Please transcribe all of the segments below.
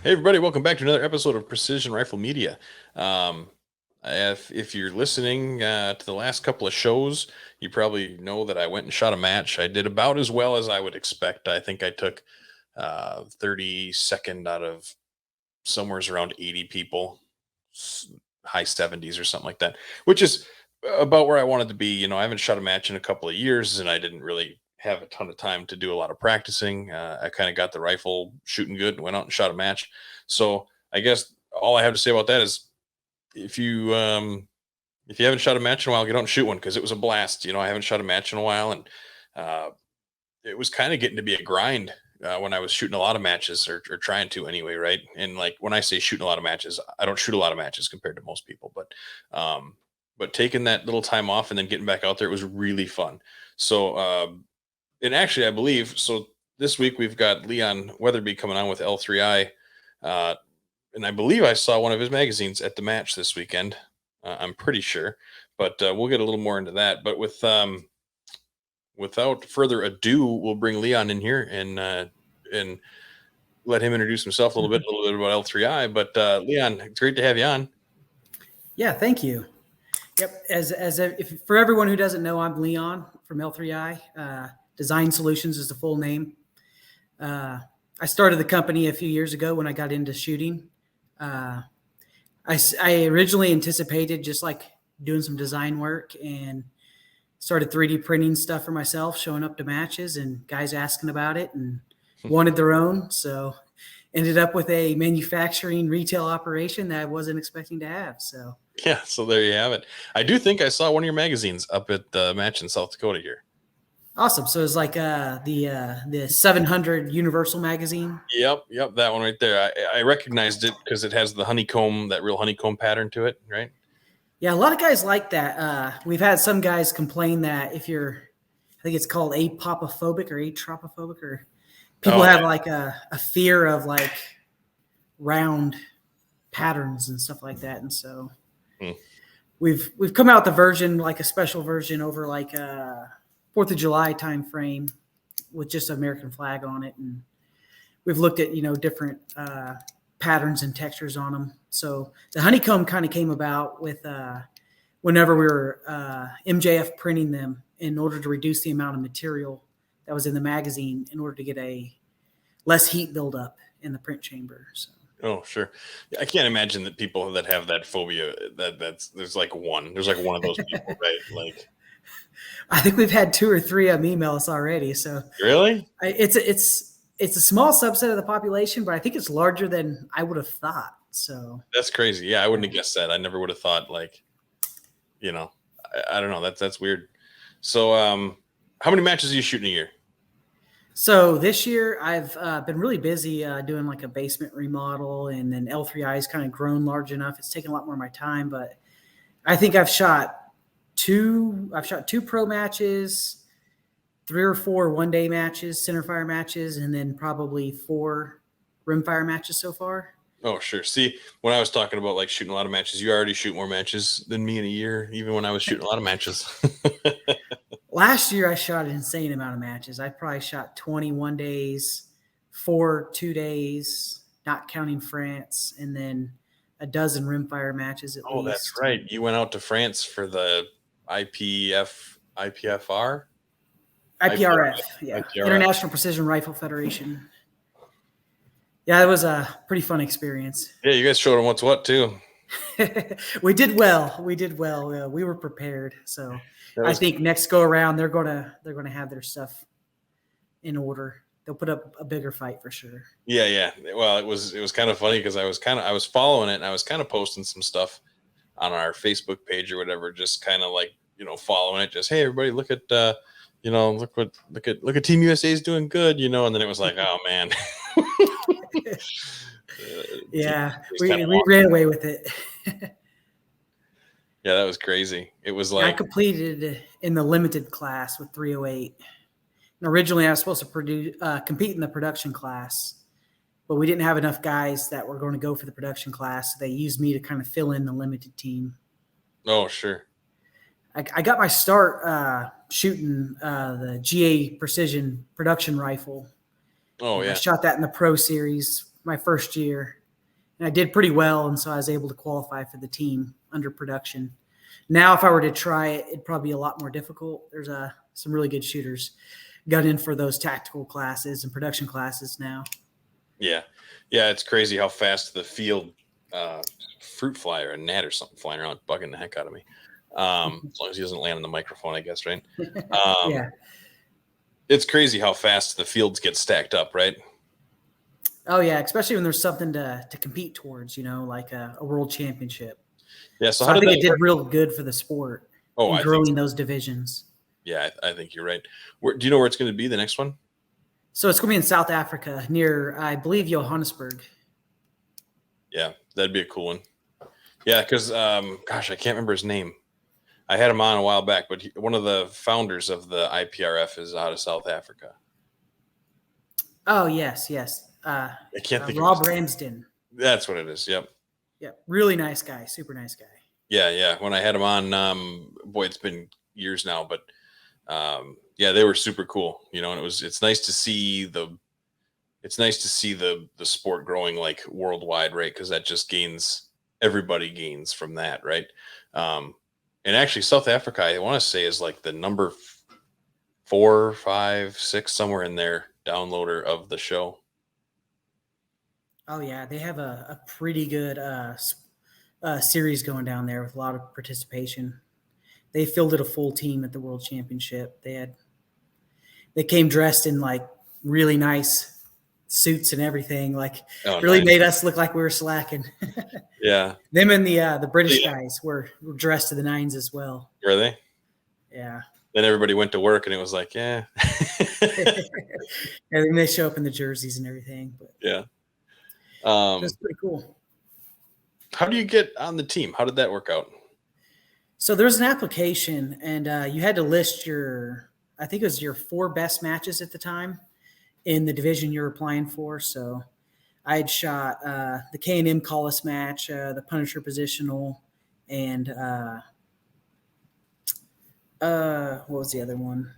Hey everybody, welcome back to another episode of Precision Rifle Media. If you're listening to the last couple of shows, you probably know that I went and shot a match. I did about as well as I would expect. I think I took 32nd out of somewhere's around 80 people, high 70s or something like that, which is about where I wanted to be. I haven't shot a match in a couple of years, and I didn't really have a ton of time to do a lot of practicing. I kind of got the rifle shooting good and went out and shot a match. So I guess all I have to say about that is if you if you haven't shot a match in a while, get out and shoot one because it was a blast. I haven't shot a match in a while, and uh, it was kind of getting to be a grind when I was shooting a lot of matches or trying to anyway, right? And like when I say shooting a lot of matches, I don't shoot a lot of matches compared to most people, but taking that little time off and then getting back out there, it was really fun. So and actually, I believe so. This week we've got Leon Weatherby coming on with L3I, uh, and I believe I saw one of his magazines at the match this weekend. I'm pretty sure, but we'll get a little more into that. But without further ado, we'll bring Leon in here and let him introduce himself a little bit about L3I. But Leon, it's great to have you on. Yeah, thank you. Yep. If for everyone who doesn't know, I'm Leon from L3I Design Solutions is the full name. I started the company a few years ago when I got into shooting. I originally anticipated just like doing some design work and started 3D printing stuff for myself, showing up to matches and guys asking about it and wanted their own. So ended up with a manufacturing retail operation that I wasn't expecting to have. So Yeah, so there you have it. I do think I saw one of your magazines up at the match in South Dakota here. awesome. So it's like the 700 Universal magazine. Yep, that one right there. I recognized it because it has the honeycomb, that real honeycomb pattern to it, right? Yeah, a lot of guys like that. We've had some guys complain that if you're, I think it's called apopophobic or atropophobic, or people have like a fear of like round patterns and stuff like that. And so we've come out with a version, like a special version over like a 4th of July time frame with just American flag on it. And we've looked at, different patterns and textures on them. So the honeycomb kind of came about with whenever we were MJF printing them in order to reduce the amount of material that was in the magazine in order to get a less heat buildup in the print chamber. So. Oh, sure. I can't imagine that people that have that phobia there's like one of those people, right? Like, I think we've had 2 or 3 of them email us already. So really, it's a small subset of the population, but I think it's larger than I would have thought. So that's crazy. Yeah, I wouldn't have guessed that. I never would have thought like, I don't know. That's weird. So, how many matches are you shooting a year? So this year I've been really busy doing like a basement remodel, and then L3I has kind of grown large enough. It's taken a lot more of my time, but I think I've shot 2 pro matches, 3 or 4 one-day matches, center fire matches, and then probably 4 rimfire matches so far. Oh, sure. See, when I was talking about like shooting a lot of matches, you already shoot more matches than me in a year, even when I was shooting a lot of matches. Last year, I shot an insane amount of matches. I probably shot 21 days, 4 2 days, not counting France, and then a dozen rimfire matches at least. Oh, that's right. You went out to France for the IPFR? IPRF, yeah. IPRF. International Precision Rifle Federation. Yeah, it was a pretty fun experience. Yeah, you guys showed them what's what too. We did well. We were prepared. So I think next go around they're gonna have their stuff in order. They'll put up a bigger fight for sure. Yeah. Well, it was kind of funny because I was following it and I was kind of posting some stuff on our Facebook page or whatever, just kind of like following it. Just, hey, everybody, look at look at Team USA is doing good, and then it was like, oh man. Yeah, we ran away with it. Yeah, that was crazy. It was like I completed in the limited class with 308. And originally, I was supposed to compete in the production class, but we didn't have enough guys that were going to go for the production class. So they used me to kind of fill in the limited team. Oh, sure. I got my start shooting the GA Precision production rifle. Oh, yeah. I shot that in the Pro Series my first year, and I did pretty well, and so I was able to qualify for the team under production. Now, if I were to try it, it'd probably be a lot more difficult. There's some really good shooters got in for those tactical classes and production classes now. Yeah. Yeah. It's crazy how fast the field fruit fly or a gnat or something flying around, bugging the heck out of me. As long as he doesn't land on the microphone, I guess, right? Yeah. It's crazy how fast the fields get stacked up, right? Oh yeah, especially when there's something to compete towards, like a world championship. Yeah. So So how I did think that it did work? real good for the sport Oh, in I think growing so. those divisions. Yeah, I think you're right. Do you know where it's going to be the next one? So it's going to be in South Africa near, I believe, Johannesburg. Yeah, that'd be a cool one. Yeah, because gosh, I can't remember his name. I had him on a while back, but one of the founders of the IPRF is out of South Africa. Oh yes, yes. I can't think of his Rob name. Ramsden. That's what it is. Yep. Yeah, really nice guy, super nice guy. Yeah, yeah. When I had him on, boy, it's been years now, but yeah, they were super cool. And it's nice to see the sport growing like worldwide, right? Because that just everybody gains from that, right? Um, and actually, South Africa, I want to say, is like the number 4, 5, 6, somewhere in there downloader of the show. Oh yeah, they have a pretty good series going down there with a lot of participation. They fielded a full team at the World Championship. They came dressed in like really nice suits and everything. Like Oh, really nice. made us look like we were slacking. Yeah. Them and the British Yeah. guys were dressed to the nines as well. Were they? Yeah. Then everybody went to work, and it was like, yeah. And then they show up in the jerseys and everything. But Yeah. that's pretty cool. How do you get on the team? How did that work out? So there's an application, and you had to list I think it was your 4 best matches at the time in the division you're applying for. So I had shot the K&M Collis match, the Punisher positional, and what was the other one?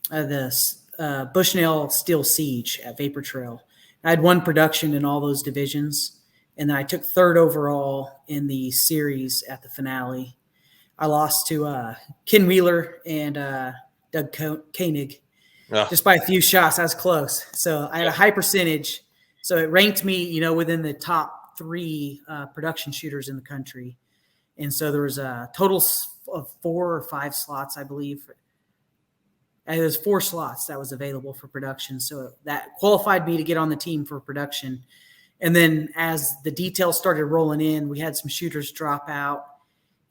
The Bushnell Steel Siege at Vapor Trail. I had won production in all those divisions, and then I took 3rd overall in the series at the finale. I lost to Ken Wheeler and Doug Koenig Oh, just by a few shots. I was close. So I had a high percentage. So it ranked me, within the top 3 production shooters in the country. And so there was a total of 4 or 5 slots, I believe. And there's 4 slots that was available for production. So that qualified me to get on the team for production. And then as the details started rolling in, we had some shooters drop out.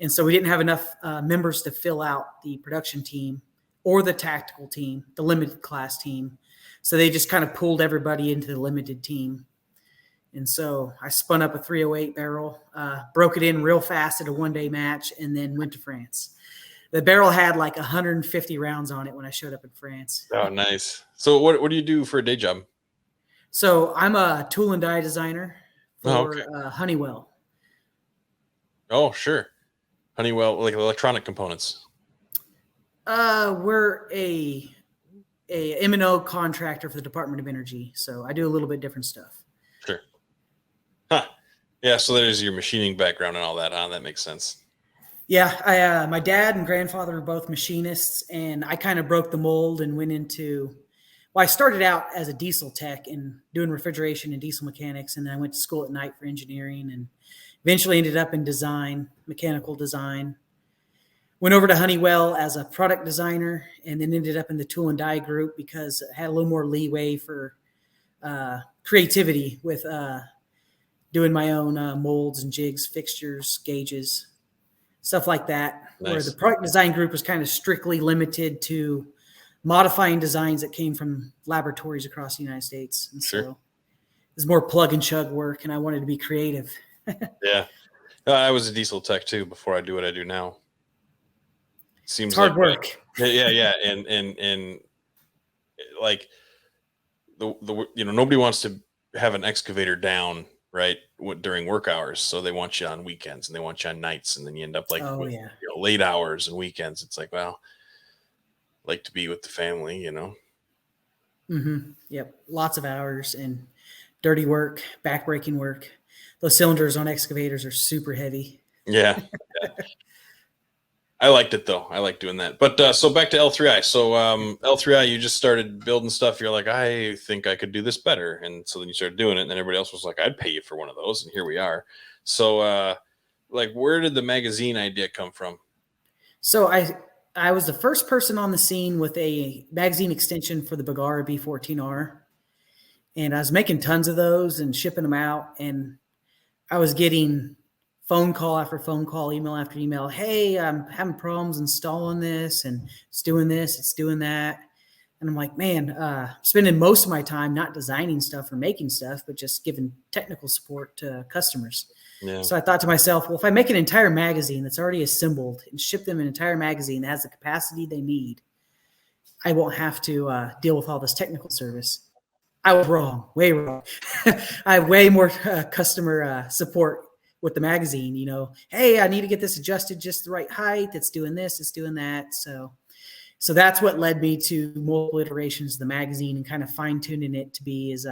And so we didn't have enough members to fill out the production team or the tactical team, the limited class team. So they just kind of pulled everybody into the limited team. And so I spun up a 308 barrel, broke it in real fast at a one-day match, and then went to France. The barrel had like 150 rounds on it when I showed up in France. oh, nice. So what do you do for a day job? So I'm a tool and die designer Oh, for okay. Honeywell. Oh, sure. Honeywell, like electronic components. We're a M&O contractor for the Department of Energy, so I do a little bit different stuff. Sure. Huh. Yeah, so there's your machining background and all that, huh? That makes sense. Yeah, my dad and grandfather were both machinists, and I kind of broke the mold and went into. Well, I started out as a diesel tech and doing refrigeration and diesel mechanics, and then I went to school at night for engineering, and eventually ended up in design, mechanical design. Went over to Honeywell as a product designer, and then ended up in the tool and die group because I had a little more leeway for creativity with doing my own molds and jigs, fixtures, gauges, stuff like that. Nice. Where the product design group was kind of strictly limited to modifying designs that came from laboratories across the United States. And Sure. so it was more plug and chug work, and I wanted to be creative. Yeah. I was a diesel tech too before I do what I do now. Seems It's hard like work. yeah, and like the nobody wants to have an excavator down right during work hours, so they want you on weekends and they want you on nights, and then you end up like with Yeah. late hours and weekends. It's like, well, like to be with the family. Mm-hmm. Yep. Lots of hours and dirty work, backbreaking work. Those cylinders on excavators are super heavy. Yeah. I liked it though. I like doing that. But so back to L3I. So L3I, you just started building stuff. You're like, I think I could do this better. And so then you started doing it. And then everybody else was like, I'd pay you for one of those. And here we are. So like, where did the magazine idea come from? So I was the first person on the scene with a magazine extension for the Bagara B14R. And I was making tons of those and shipping them out. And I was getting phone call after phone call, email after email. Hey, I'm having problems installing this, and it's doing this, it's doing that. And I'm like, man, spending most of my time not designing stuff or making stuff, but just giving technical support to customers. Yeah. So I thought to myself, well, if I make an entire magazine that's already assembled and ship them an entire magazine that has the capacity they need, I won't have to deal with all this technical service. I was wrong, way wrong. I have way more customer support with the magazine. Hey, I need to get this adjusted just the right height. It's doing this, it's doing that. So that's what led me to multiple iterations of the magazine and kind of fine tuning it to be as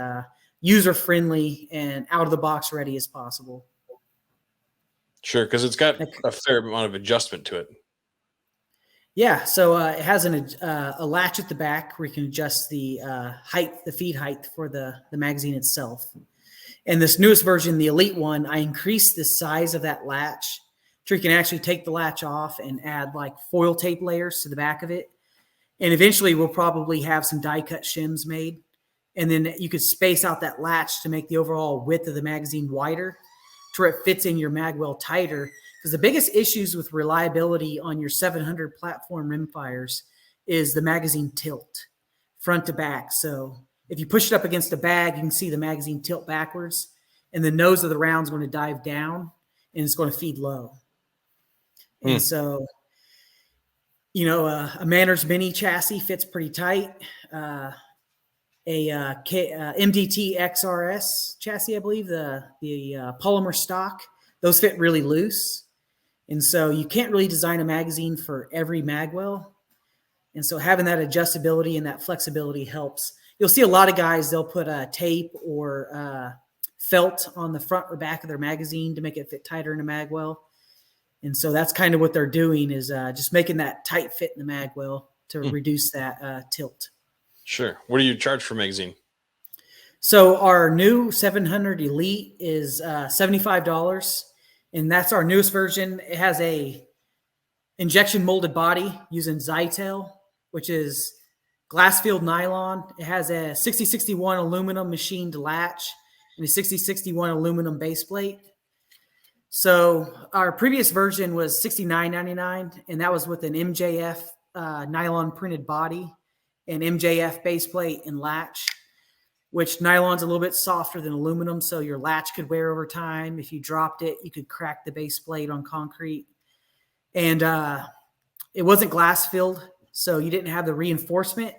user friendly and out of the box ready as possible. Sure, because it's got a fair amount of adjustment to it. Yeah, so it has a latch at the back where you can adjust the height, the feed height for the magazine itself. And this newest version, the Elite one, I increased the size of that latch so you can actually take the latch off and add like foil tape layers to the back of it. And eventually we'll probably have some die cut shims made. And then you could space out that latch to make the overall width of the magazine wider to where it fits in your mag well tighter. Because the biggest issues with reliability on your 700 platform rimfires is the magazine tilt, front to back. So if you push it up against a bag, you can see the magazine tilt backwards, and the nose of the round is going to dive down, and it's going to feed low. And so, a Manners Mini chassis fits pretty tight. A MDT XRS chassis, I believe, the polymer stock, those fit really loose. And so you can't really design a magazine for every magwell. And so having that adjustability and that flexibility helps. You'll see a lot of guys, they'll put tape or felt on the front or back of their magazine to make it fit tighter in a magwell. And so that's kind of what they're doing is just making that tight fit in the magwell to reduce that tilt. Sure. What do you charge for magazine? So our new 700 Elite is $75. And that's our newest version. It has a injection molded body using Zytel, which is glass-filled nylon. It has a 6061 aluminum machined latch and a 6061 aluminum base plate. So our previous version was $69.99, and that was with an MJF nylon printed body and MJF base plate and latch, which nylon's a little bit softer than aluminum, so your latch could wear over time. If you dropped it, you could crack the base plate on concrete. And it wasn't glass filled, so you didn't have the reinforcement.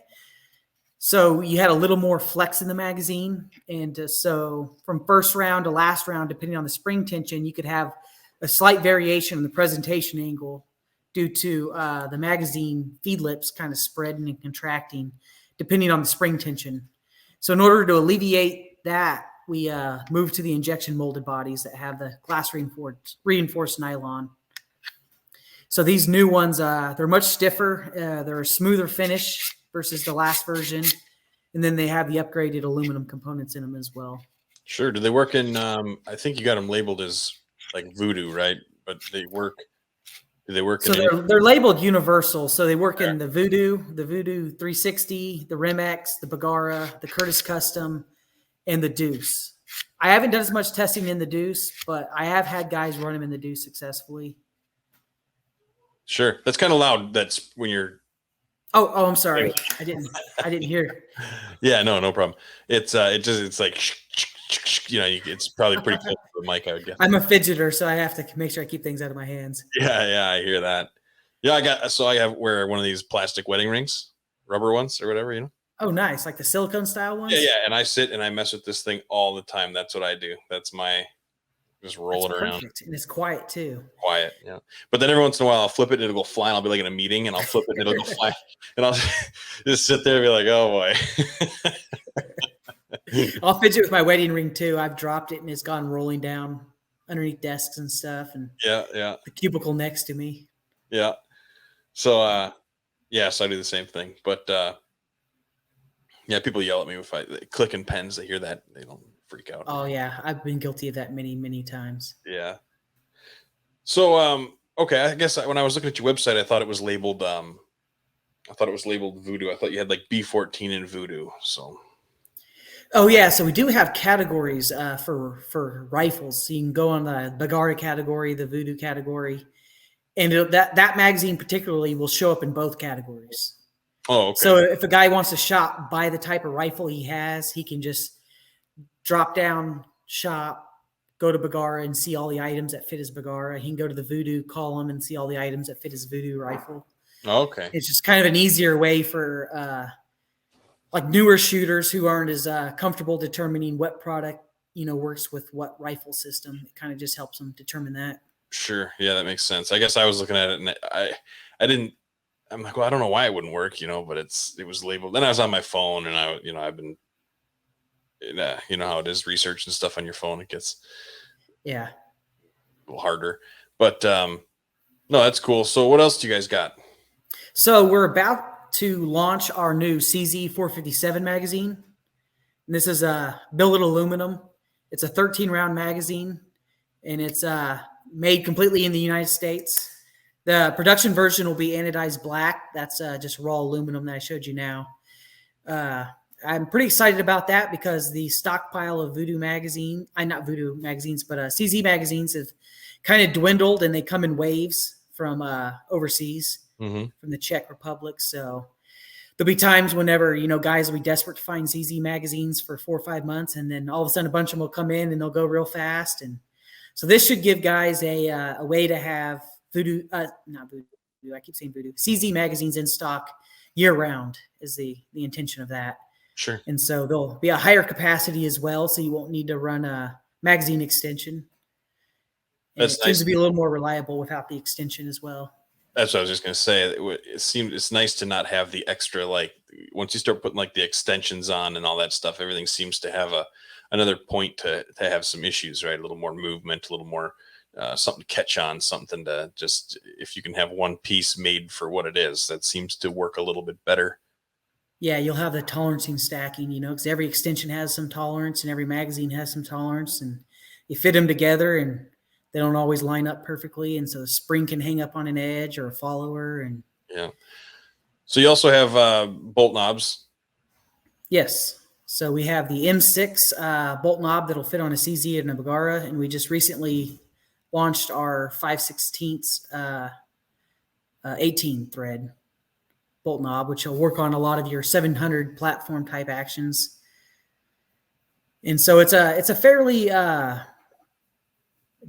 So you had a little more flex in the magazine. And so from first round to last round, depending on the spring tension, you could have a slight variation in the presentation angle due to the magazine feed lips kind of spreading and contracting, depending on the spring tension. So in order to alleviate that, we moved to the injection molded bodies that have the glass reinforced nylon. So these new ones, they're much stiffer. They're a smoother finish versus the last version. And then they have the upgraded aluminum components in them as well. Sure. Do they work in, I think you got them labeled as like Voodoo, right? But do they work so in they're labeled universal. So they work in the Voodoo 360, the Remex, the Bagara, the Curtis Custom, and the Deuce. I haven't done as much testing in the Deuce, but I have had guys run them in the Deuce successfully. Sure. That's kind of loud. That's when you're. Oh, I'm sorry. I didn't hear. Yeah, no problem. It's like, it's probably pretty close to the mic, I would guess. I'm a fidgeter, so I have to make sure I keep things out of my hands. Yeah, I hear that. Yeah, I wear one of these plastic wedding rings, rubber ones or whatever, Oh, nice. Like the silicone style ones? Yeah. And I sit and I mess with this thing all the time. That's what I do. That's my just roll it around. And it's quiet too. Quiet, yeah. But then every once in a while I'll flip it and it'll go fly. And I'll be like in a meeting and I'll flip it and it'll go fly. And I'll just sit there and be like, oh boy. I'll fidget with my wedding ring too. I've dropped it and it's gone rolling down underneath desks and stuff, and Yeah, yeah, the cubicle next to me. yeah. So yeah, so I do the same thing. But yeah, people yell at me if I clicking pens, they hear that, they don't freak out. Oh yeah, I've been guilty of that many, many times. Yeah. So okay, I guess when I was looking at your website, I thought it was labeled Voodoo. I thought you had like B14 in Voodoo. So Oh yeah, so we do have categories for rifles. So you can go on the Bagara category, the Voodoo category, and that magazine particularly will show up in both categories. oh, okay. So if a guy wants to shop by the type of rifle he has, he can just drop down, shop, go to Bagara and see all the items that fit his Bagara. He can go to the Voodoo column and see all the items that fit his Voodoo rifle. Okay. It's just kind of an easier way for like newer shooters who aren't as comfortable determining what product works with what rifle system. It kind of just helps them determine that. Sure. Yeah, that makes sense. I guess I was looking at it and I didn't, I'm like, well, I don't know why it wouldn't work, but it was labeled. Then I was on my phone and I've been, you know how it is, research and stuff on your phone. It gets Yeah. a little harder, but no, that's cool. So what else do you guys got? So we're about to launch our new CZ 457 magazine. And this is billet aluminum. It's a 13 round magazine, and it's made completely in the United States. The production version will be anodized black. That's just raw aluminum that I showed you now. I'm pretty excited about that because the stockpile of Voodoo magazine, not Voodoo magazines, but CZ magazines have kind of dwindled, and they come in waves from overseas, from the Czech Republic. So there'll be times whenever, guys will be desperate to find CZ magazines for 4 or 5 months, and then all of a sudden a bunch of them will come in and they'll go real fast. And so this should give guys a way to have Voodoo, not Voodoo, I keep saying Voodoo, CZ magazines in stock year round is the intention of that. Sure. And so there'll be a higher capacity as well, so you won't need to run a magazine extension. And That's it nice. seems to be a little more reliable without the extension as well. That's what I was just gonna say. It's nice to not have the extra, like once you start putting like the extensions on and all that stuff, everything seems to have another point to have some issues, right? A little more movement, a little more something to catch on, something to just, if you can have one piece made for what it is, that seems to work a little bit better. Yeah, you'll have the tolerancing stacking, because every extension has some tolerance and every magazine has some tolerance, and you fit them together and they don't always line up perfectly. And so the spring can hang up on an edge or a follower. And yeah. So you also have bolt knobs. Yes. So we have the M6 bolt knob that'll fit on a CZ and a Bagara. And we just recently launched our 5/16 18 thread bolt knob, which will work on a lot of your 700 platform type actions. And so it's a fairly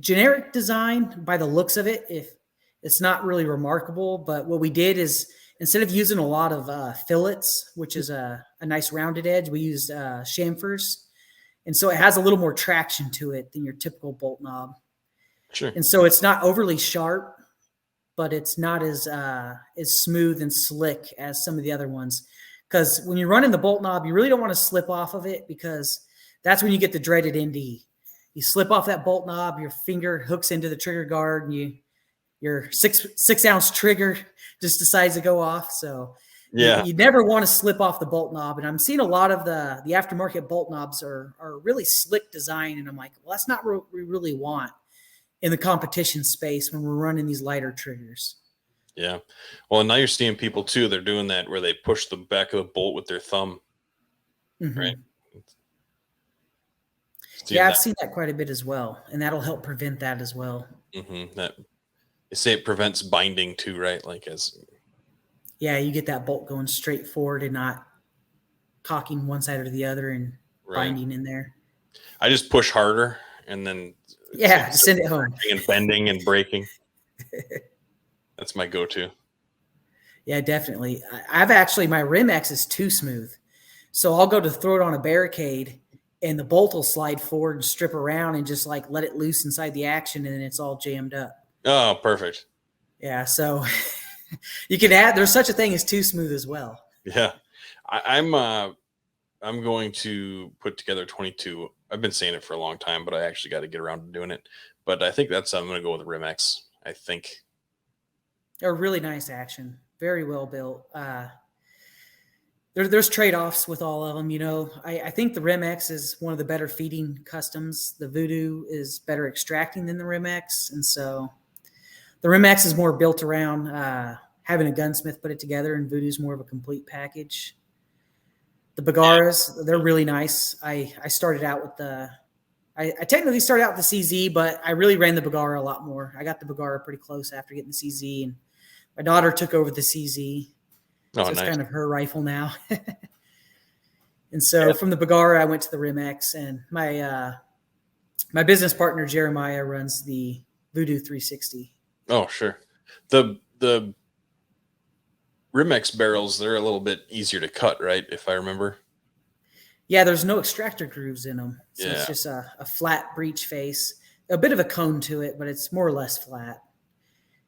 generic design by the looks of it. If it's not really remarkable, but what we did is instead of using a lot of fillets, which is a nice rounded edge, we used chamfers. And so it has a little more traction to it than your typical bolt knob. Sure. And so it's not overly sharp, but it's not as smooth and slick as some of the other ones. Because when you're running the bolt knob, you really don't want to slip off of it, because that's when you get the dreaded ND. You slip off that bolt knob, your finger hooks into the trigger guard, and your six ounce trigger just decides to go off. So yeah, you never want to slip off the bolt knob. And I'm seeing a lot of the aftermarket bolt knobs are really slick design, and I'm like, well, that's not what we really want in the competition space when we're running these lighter triggers. Yeah. Well, now you're seeing people too, they're doing that where they push the back of the bolt with their thumb. Right. Yeah, I've seen that quite a bit as well, and that'll help prevent that as well. That, they say it prevents binding too, right? Yeah, you get that bolt going straight forward and not cocking one side or the other and binding in there. I just push harder and then send it home and bending and breaking. That's my go-to. Yeah, definitely. I've actually, my rim X is too smooth, so I'll go to throw it on a barricade, and the bolt will slide forward and strip around and just like let it loose inside the action, and then it's all jammed up. Oh, perfect. Yeah, so you can add, there's such a thing as too smooth as well. Yeah. I'm going to put together 22. I've been saying it for a long time, but I actually got to get around to doing it. But I think I'm going to go with Rimex. I think. They're really nice action, very well built. There's trade-offs with all of them. I think the Rim-X is one of the better feeding customs. The Voodoo is better extracting than the Rim-X. And so the Rim-X is more built around having a gunsmith put it together, and Voodoo's more of a complete package. The Bagaras, they're really nice. I started out with I technically started out with the CZ, but I really ran the Bagara a lot more. I got the Bagara pretty close after getting the CZ, and my daughter took over the CZ. Oh, So it's nice. kind of her rifle now. And so Yeah. from the Bagara, I went to the Rim-X, and my business partner Jeremiah runs the Voodoo 360. Oh, sure. The Rimex barrels, they're a little bit easier to cut, right? If I remember. Yeah, there's no extractor grooves in them, so it's Yeah. just a flat breech face, a bit of a cone to it, but it's more or less flat.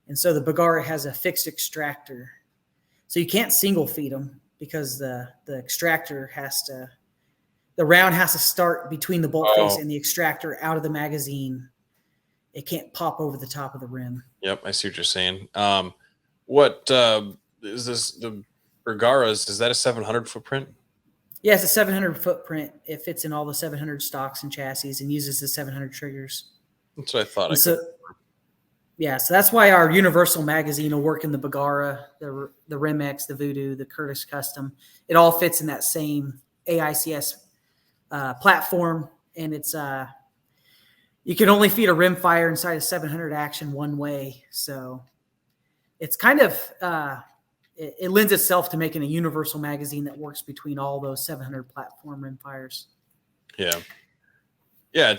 And so the Bagara has a fixed extractor, so you can't single feed them because the extractor the round has to start between the bolt face Oh, and the extractor out of the magazine. It can't pop over the top of the rim. yep. I see what you're saying. What is this? The Bergaras, is that a 700 footprint? Yeah, it's a 700 footprint. It fits in all the 700 stocks and chassis and uses the 700 triggers. That's what I thought. And so, yeah, so that's why our universal magazine will work in the Bagara, the Rim-X, the Voodoo, the Curtis Custom. It all fits in that same AICS platform, and it's you can only feed a rim fire inside a 700 action one way. So it's kind of it lends itself to making a universal magazine that works between all those 700 platform rim fires. Yeah. Yeah,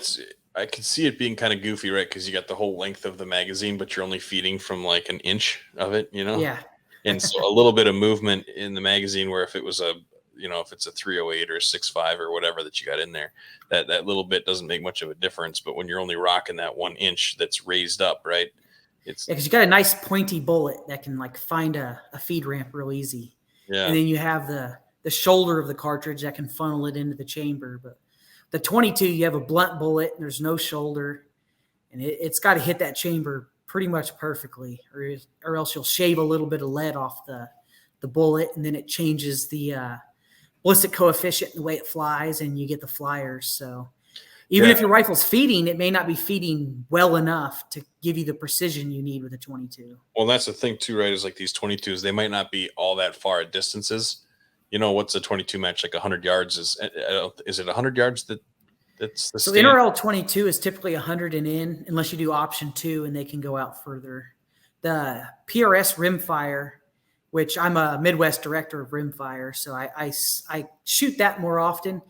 I can see it being kind of goofy, right? Because you got the whole length of the magazine, but you're only feeding from like an inch of it, Yeah. And so a little bit of movement in the magazine, where if it was if it's a 308 or a 6.5 or whatever that you got in there, that little bit doesn't make much of a difference. But when you're only rocking that 1 inch that's raised up, right? It's because you got a nice pointy bullet that can like find a feed ramp real easy. yeah. And then you have the shoulder of the cartridge that can funnel it into the chamber. But the 22, you have a blunt bullet and there's no shoulder, and it's got to hit that chamber pretty much perfectly, or else you'll shave a little bit of lead off the bullet, and then it changes the ballistic coefficient and the way it flies, and you get the flyers. So even if your rifle's feeding, it may not be feeding well enough to give you the precision you need with a 22. Well, that's the thing too, right? Is like these 22s, they might not be all that far at distances. What's a 22 match? Like 100 yards is it 100 yards that's the So stand? NRL 22 is typically 100 and in, unless you do option 2 and they can go out further. The PRS rimfire, which I'm a Midwest director of rimfire, so I shoot that more often.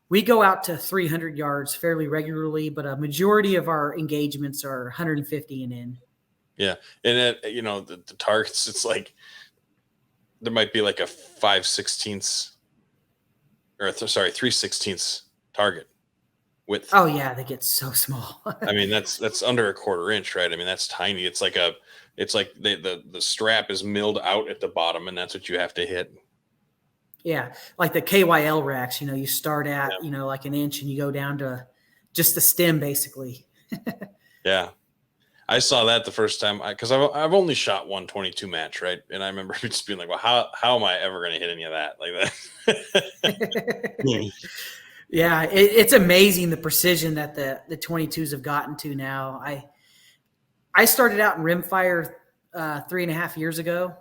We go out to 300 yards fairly regularly, but a majority of our engagements are 150 and in. Yeah, and the targets, it's like there might be like a 5/16 or 3/16 target width. Oh yeah, they get so small. I mean, that's under a 1/4 inch, right? I mean, that's tiny. It's like the strap is milled out at the bottom, and that's what you have to hit. Yeah, like the KYL racks, you start at, like an inch and you go down to just the stem basically. Yeah. I saw that the first time because I've only shot 122 match, right? And I remember just being like, well, how am I ever going to hit any of that like that? Yeah, it's amazing the precision that the 22s have gotten to now. I started out in rimfire 3.5 years ago,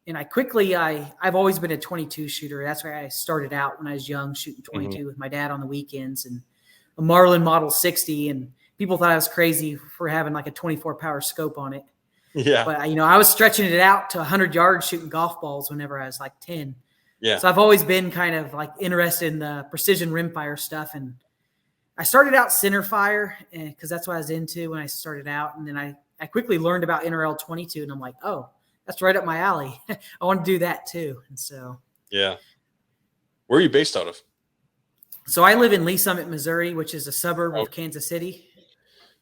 and I've always been a 22 shooter. That's where I started out when I was young, shooting 22 with my dad on the weekends, and a Marlin Model 60, and people thought I was crazy for having like a 24 power scope on it. Yeah. But I was stretching it out to 100 yards shooting golf balls whenever I was like 10. Yeah. So I've always been kind of like interested in the precision rimfire stuff. And I started out center fire because that's what I was into when I started out. And then I quickly learned about NRL 22, and I'm like, oh, that's right up my alley. I want to do that too. And so. Yeah. Where are you based out of? So I live in Lee Summit, Missouri, which is a suburb of Kansas City.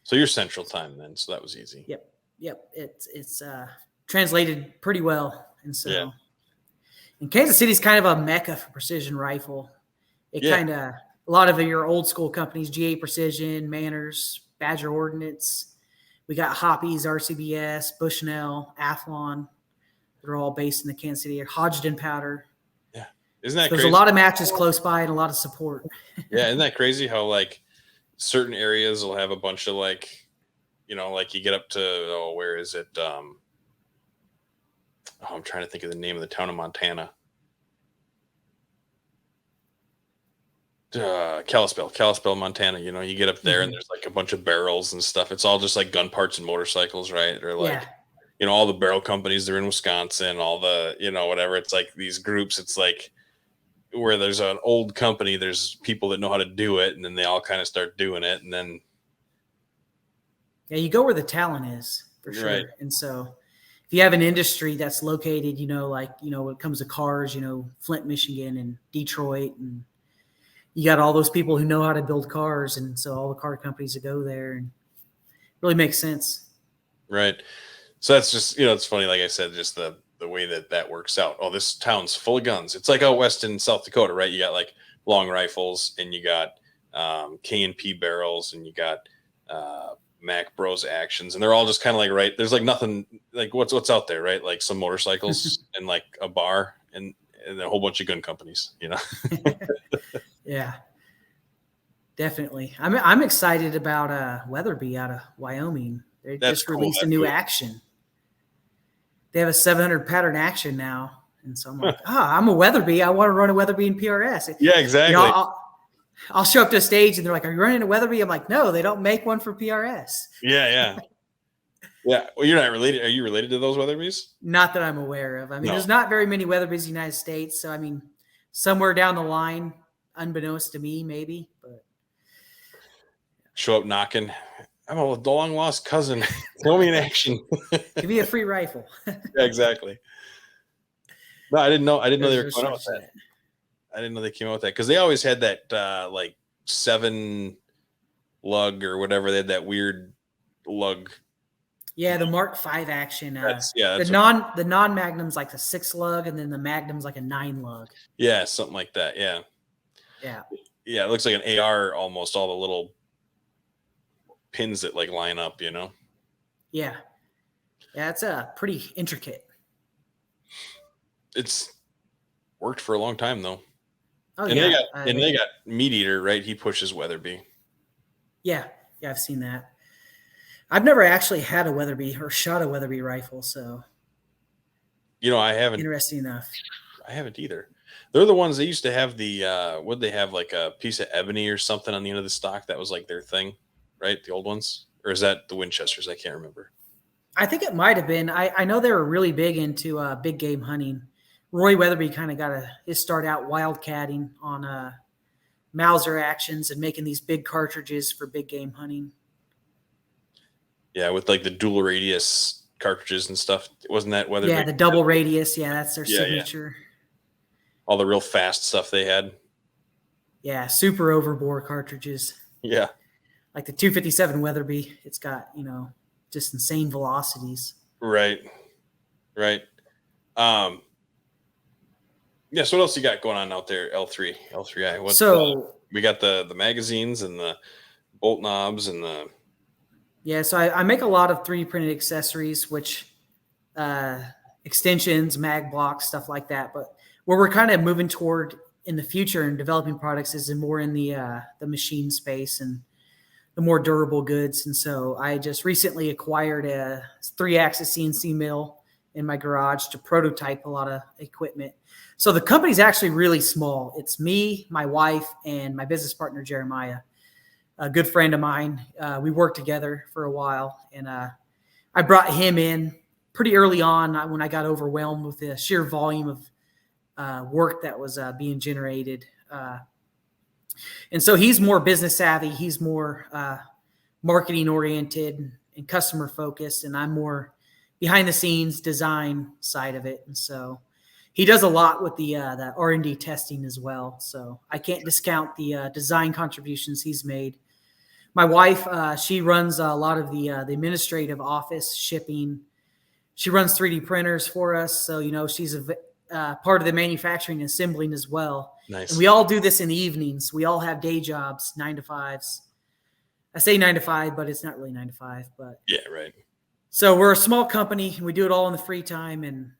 So you're Central Time then, so that was easy. Yep. It's translated pretty well. And so. And Kansas City is kind of a mecca for precision rifle. It Yeah. kind of, a lot of your old school companies, GA Precision, Manners, Badger Ordnance. We got Hoppies, RCBS, Bushnell, Athlon. They're all based in the Kansas City area. Hodgdon Powder. Yeah. Isn't So that there's a crazy? lot of matches close by and a lot of support. Yeah. Isn't that crazy how like certain areas will have a bunch of like, like you get up to, oh, where is it? I'm trying to think of the name of the town in Montana. Kalispell, Montana. You get up there and there's like a bunch of barrels and stuff. It's all just like gun parts and motorcycles, right? Or like, Yeah. all the barrel companies, they're in Wisconsin, all the, whatever. It's like these groups, it's like where there's an old company, there's people that know how to do it, and then they all kind of start doing it. And then, Yeah, you go where the talent is for sure. right. And so if you have an industry that's located, when it comes to cars, Flint, Michigan and Detroit, and you got all those people who know how to build cars. And so all the car companies that go there, and it really makes sense. Right. So that's just, it's funny. Like I said, just the way that works out. Oh, this town's full of guns. It's like out west in South Dakota, right? You got like long rifles, and you got K&P barrels, and you got Mac Bros actions, and they're all just kind of like, right. There's like nothing like what's out there, right? Like some motorcycles and like a bar and a whole bunch of gun companies, Yeah, definitely. I'm excited about Weatherby out of Wyoming. They just released a new action. They have a 700 pattern action now. And so I'm like, I'm a Weatherby. I want to run a Weatherby in PRS. Yeah, exactly. I'll show up to a stage and they're like, are you running a Weatherby? I'm like, no, they don't make one for PRS. Yeah. Yeah. Well, you're not related. Are you related to those Weatherbys? Not that I'm aware of. There's not very many Weatherbys in the United States. So, somewhere down the line, unbeknownst to me, maybe. But show up knocking. I'm a long lost cousin. Throw me in action. Give me a free rifle. Yeah, exactly. No, I didn't know they were coming out with that. I didn't know they came out with that because they always had that like 7 lug or whatever. They had that weird lug. Yeah, the Mark V action. That's the non Magnum's like the 6 lug, and then the Magnum's like a 9 lug. Yeah, something like that. Yeah. Yeah. Yeah, it looks like an AR almost. All the little pins that like line up, Yeah, it's pretty intricate. It's worked for a long time though. Oh, and yeah. they got Meat Eater, right? He pushes Weatherby. Yeah, I've seen that. I've never actually had a Weatherby or shot a Weatherby rifle, so I haven't. Interesting enough. I haven't either. They're the ones they used to have the would they have like a piece of ebony or something on the end of the stock that was like their thing, right? The old ones, or is that the Winchesters? I can't remember. I think it might have been. I know they were really big into big game hunting. Roy Weatherby kind of got his start out wildcatting on Mauser actions and making these big cartridges for big game hunting. Yeah, with like the dual radius cartridges and stuff. Wasn't that Weatherby? Yeah, the double radius. Yeah, that's their signature. Yeah. All the real fast stuff they had. Yeah, super overbore cartridges. Yeah. Like the 257 Weatherby, it's got, just insane velocities. Right. Yeah, so what else you got going on out there, L3I? We got the magazines and the bolt knobs and the... Yeah, so I make a lot of 3D printed accessories, which extensions, mag blocks, stuff like that. But where we're kind of moving toward in the future and developing products is more in the machine space and the more durable goods. And so I just recently acquired a 3-axis CNC mill in my garage to prototype a lot of equipment. So the company's actually really small. It's me, my wife, and my business partner, Jeremiah, a good friend of mine. We worked together for a while, and I brought him in pretty early on when I got overwhelmed with the sheer volume of work that was being generated. And so he's more business savvy. He's more marketing oriented and customer focused, and I'm more behind the scenes design side of it. And so he does a lot with the R&D testing as well. So I can't discount the design contributions he's made. My wife, she runs a lot of the administrative office shipping. She runs 3D printers for us. So, she's part of the manufacturing and assembling as well. Nice. And we all do this in the evenings. We all have day jobs, 9 to 5s. I say 9 to 5, but it's not really 9 to 5. But yeah, right. so we're a small company. We do it all in the free time, and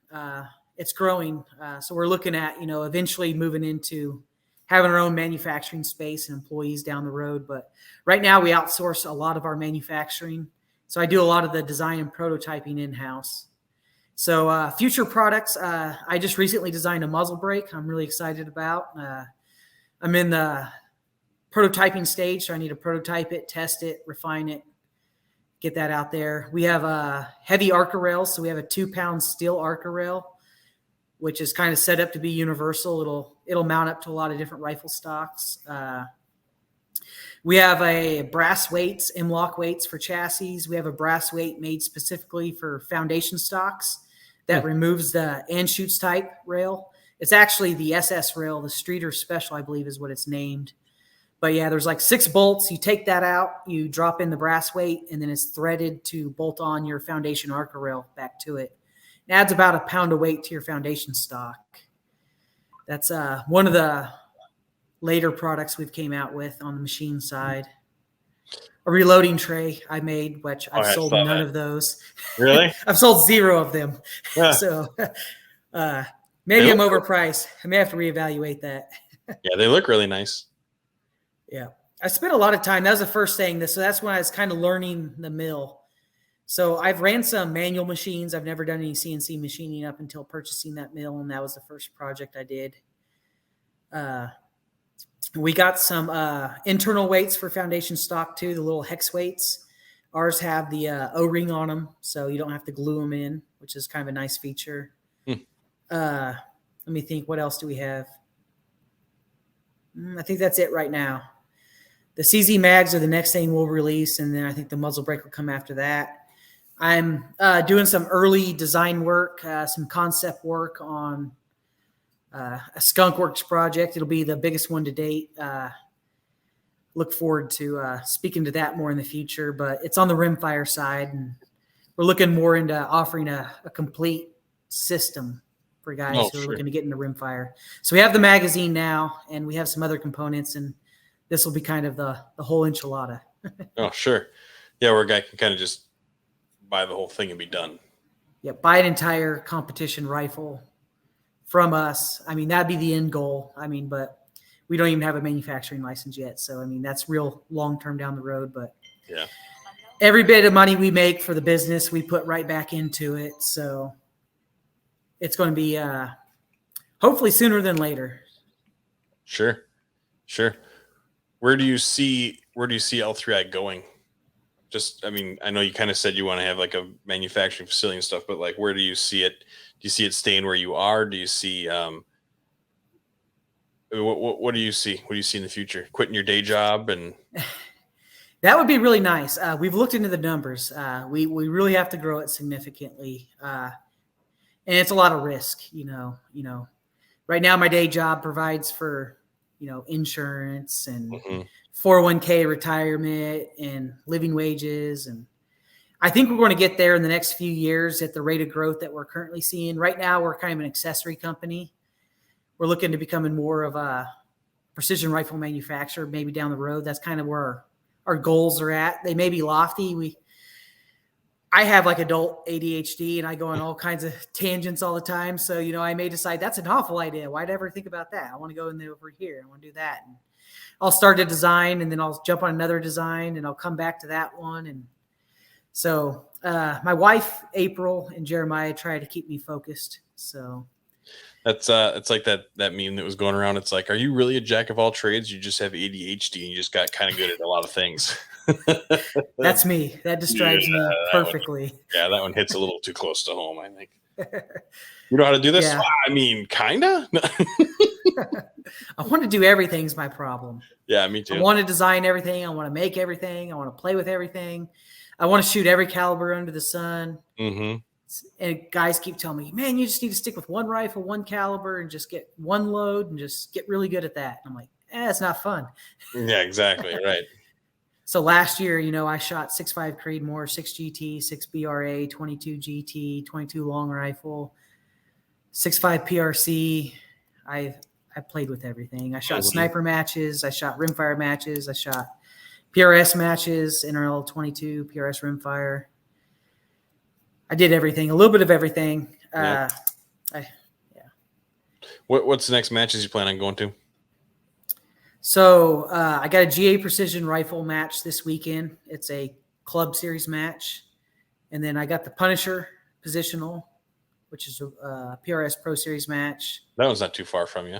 it's growing. So we're looking at, eventually moving into having our own manufacturing space and employees down the road. But right now we outsource a lot of our manufacturing. So I do a lot of the design and prototyping in-house. So future products, I just recently designed a muzzle brake I'm really excited about. I'm in the prototyping stage, so I need to prototype it, test it, refine it, get that out there. We have a heavy ARCA rail, so we have a 2-pound steel ARCA rail, which is kind of set up to be universal. It'll mount up to a lot of different rifle stocks. We have a brass weights, M-lock weights for chassis. We have a brass weight made specifically for foundation stocks that removes the and shoots type rail. It's actually the SS rail, the Streeter Special, I believe is what it's named. But yeah, there's like 6 bolts. You take that out, you drop in the brass weight, and then it's threaded to bolt on your foundation ARCA rail back to it. It adds about 1 pound of weight to your foundation stock. That's one of the later products we've came out with on the machine side. A reloading tray I made, which I've sold none of those. Really? I've sold 0 of them. Yeah. So maybe I'm overpriced. I may have to reevaluate that. Yeah, they look really nice. Yeah. I spent a lot of time. That was the first thing. So that's when I was kind of learning the mill. So I've ran some manual machines. I've never done any CNC machining up until purchasing that mill, and that was the first project I did. We got some internal weights for foundation stock too, the little hex weights. Ours have the O-ring on them, so you don't have to glue them in, which is kind of a nice feature. Let me think, what else do we have? I think that's it right now. The CZ mags are the next thing we'll release, and then I think the muzzle brake will come after that. I'm doing some early design work, some concept work on a Skunk Works project. It'll be the biggest one to date. Look forward to speaking to that more in the future, but it's on the rimfire side, and we're looking more into offering a complete system for guys who are looking to get into rimfire. So we have the magazine now, and we have some other components, and this will be kind of the whole enchilada. Oh, sure. Yeah, where a guy can kind of just buy the whole thing and be done. Yeah, buy an entire competition rifle from us. I mean, that'd be the end goal. I mean, but we don't even have a manufacturing license yet. So, I mean, that's real long-term down the road. But yeah, every bit of money we make for the business, we put right back into it. So it's going to be hopefully sooner than later. Sure. Where do you see L3I going? Just, I mean, I know you kind of said you want to have like a manufacturing facility and stuff, but like, where do you see it? Do you see it staying where you are? Do you see, what do you see? What do you see in the future? Quitting your day job? And that would be really nice. We've looked into the numbers. We really have to grow it significantly. And it's a lot of risk, right now my day job provides for, insurance and 401k retirement and living wages. And I think we're going to get there in the next few years at the rate of growth that we're currently seeing. Right now, we're kind of an accessory company. We're looking to becoming more of a precision rifle manufacturer, maybe down the road. That's kind of where our goals are at. They may be lofty. I have like adult ADHD, and I go on all kinds of tangents all the time. So, I may decide that's an awful idea. Why'd I ever think about that? I want to go in there over here. I want to do that. And I'll start a design, and then I'll jump on another design, and I'll come back to that one. And so my wife, April, and Jeremiah try to keep me focused. So that's it's like that meme that was going around. It's like, are you really a jack of all trades? You just have ADHD and you just got kind of good at a lot of things. That's me. That describes me perfectly. That one hits a little too close to home, I think. You know how to do this? Yeah. I mean, kind of. I want to do everything is my problem. Yeah, me too. I want to design everything. I want to make everything. I want to play with everything. I want to shoot every caliber under the sun. Mm-hmm. And guys keep telling me, man, you just need to stick with one rifle, one caliber, and just get one load and just get really good at that. And I'm like, it's not fun. Yeah, exactly. Right. So last year, I shot 6.5 Creedmoor, 6 GT, 6 BRA, 22 GT, 22 long rifle. 6.5 PRC. I played with everything. I shot sniper matches. I shot rimfire matches. I shot PRS matches, NRL 22, PRS rimfire. I did everything, a little bit of everything. Yeah. What's the next matches you plan on going to? So I got a GA Precision Rifle match this weekend. It's a club series match. And then I got the Punisher Positional, which is a PRS Pro Series match. That one's not too far from you.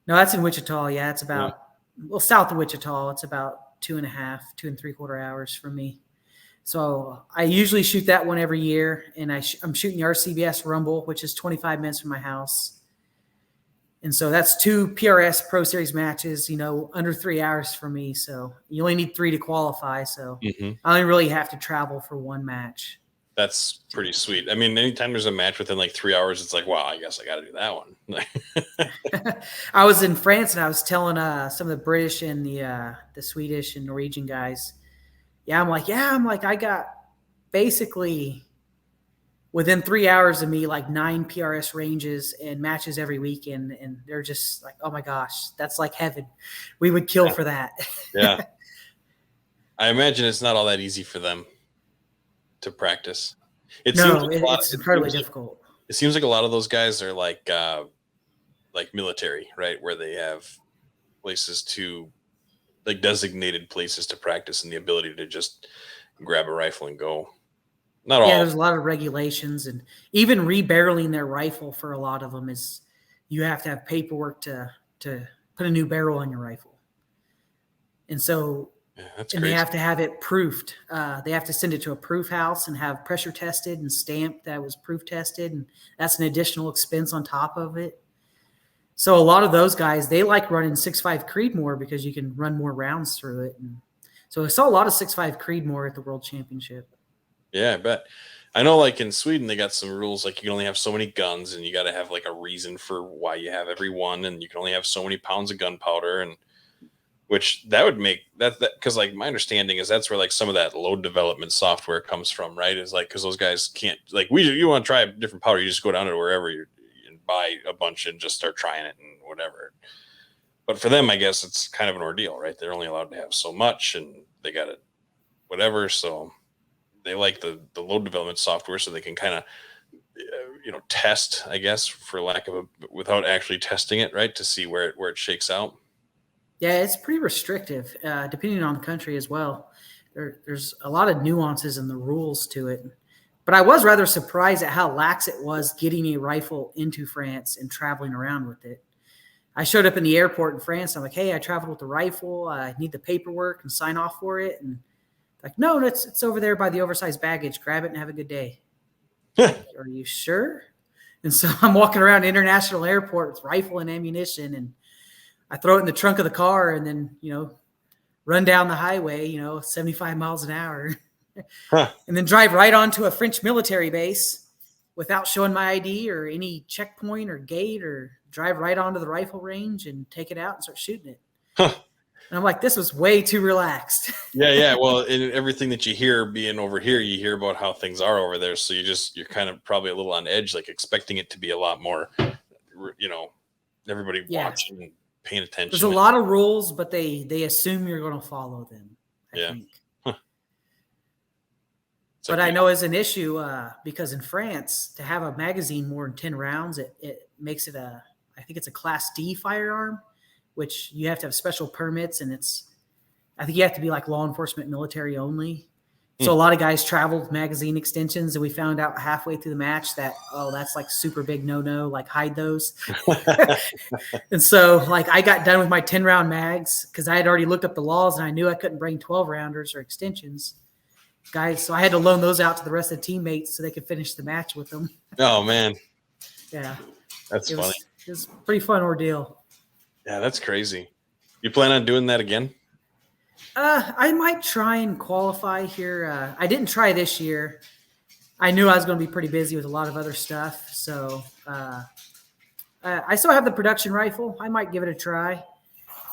No, that's in Wichita. Yeah, it's about, well, south of Wichita. It's about 2.5, 2.75 hours from me. So I usually shoot that one every year. And I'm shooting the RCBS Rumble, which is 25 minutes from my house. And so that's 2 PRS Pro Series matches, under 3 hours for me. So you only need 3 to qualify. So I only really have to travel for one match. That's pretty sweet. I mean, anytime there's a match within like 3 hours, it's like, wow, I guess I got to do that one. I was in France and I was telling some of the British and the Swedish and Norwegian guys. I'm like, I got basically within 3 hours of me, like 9 PRS ranges and matches every weekend. And they're just like, oh my gosh, that's like heaven. We would kill for that. Yeah. I imagine it's not all that easy for them to practice. It's incredibly difficult. It seems like a lot of those guys are like military, right? Where they have places to, like designated places to practice and the ability to just grab a rifle and go. Not all. Yeah, there's a lot of regulations, and even rebarreling their rifle for a lot of them is you have to have paperwork to put a new barrel on your rifle. And so they have to have it proofed. They have to send it to a proof house and have pressure tested and stamped that was proof tested, and that's an additional expense on top of it. So a lot of those guys, they like running 6.5 Creedmoor because you can run more rounds through it. And so I saw a lot of 6.5 Creedmoor at the World Championship. Yeah, I bet. I know, like in Sweden, they got some rules, like you can only have so many guns, and you got to have like a reason for why you have every one, and you can only have so many pounds of gunpowder, and which that would make that because like my understanding is that's where like some of that load development software comes from, right? Is like because those guys can't like you want to try a different powder, you just go down to wherever you and buy a bunch and just start trying it and whatever. But for them, I guess it's kind of an ordeal, right? They're only allowed to have so much, and they got it, whatever. So they like the load development software so they can kind of, test, I guess, for lack of without actually testing it, right, to see where it shakes out. Yeah, it's pretty restrictive, depending on the country as well. There's a lot of nuances in the rules to it. But I was rather surprised at how lax it was getting a rifle into France and traveling around with it. I showed up in the airport in France. I'm like, hey, I traveled with the rifle. I need the paperwork and sign off for it. And like, no, it's over there by the oversized baggage. Grab it and have a good day. Like, are you sure? And so I'm walking around international airport with rifle and ammunition, and I throw it in the trunk of the car and then, run down the highway, 75 miles an hour, and then drive right onto a French military base without showing my ID or any checkpoint or gate, or drive right onto the rifle range and take it out and start shooting it. And I'm like, this was way too relaxed. Yeah. Well, in everything that you hear being over here, you hear about how things are over there. So you're kind of probably a little on edge, like expecting it to be a lot more, everybody watching and paying attention. There's a lot of rules, but they assume you're going to follow them, I think. But I know as an issue, because in France, to have a magazine more than 10 rounds, it makes it I think it's a Class D firearm, which you have to have special permits, and I think you have to be like law enforcement, military only. So a lot of guys traveled with magazine extensions, and we found out halfway through the match that, that's like super big no-no, like hide those. And so like I got done with my 10-round mags because I had already looked up the laws, and I knew I couldn't bring 12-rounders or extensions. Guys, so I had to loan those out to the rest of the teammates so they could finish the match with them. Oh, man. Yeah. That's funny. It was a pretty fun ordeal. Yeah, that's crazy. You plan on doing that again? I might try and qualify here. I didn't try this year. I knew I was going to be pretty busy with a lot of other stuff. So I still have the production rifle. I might give it a try.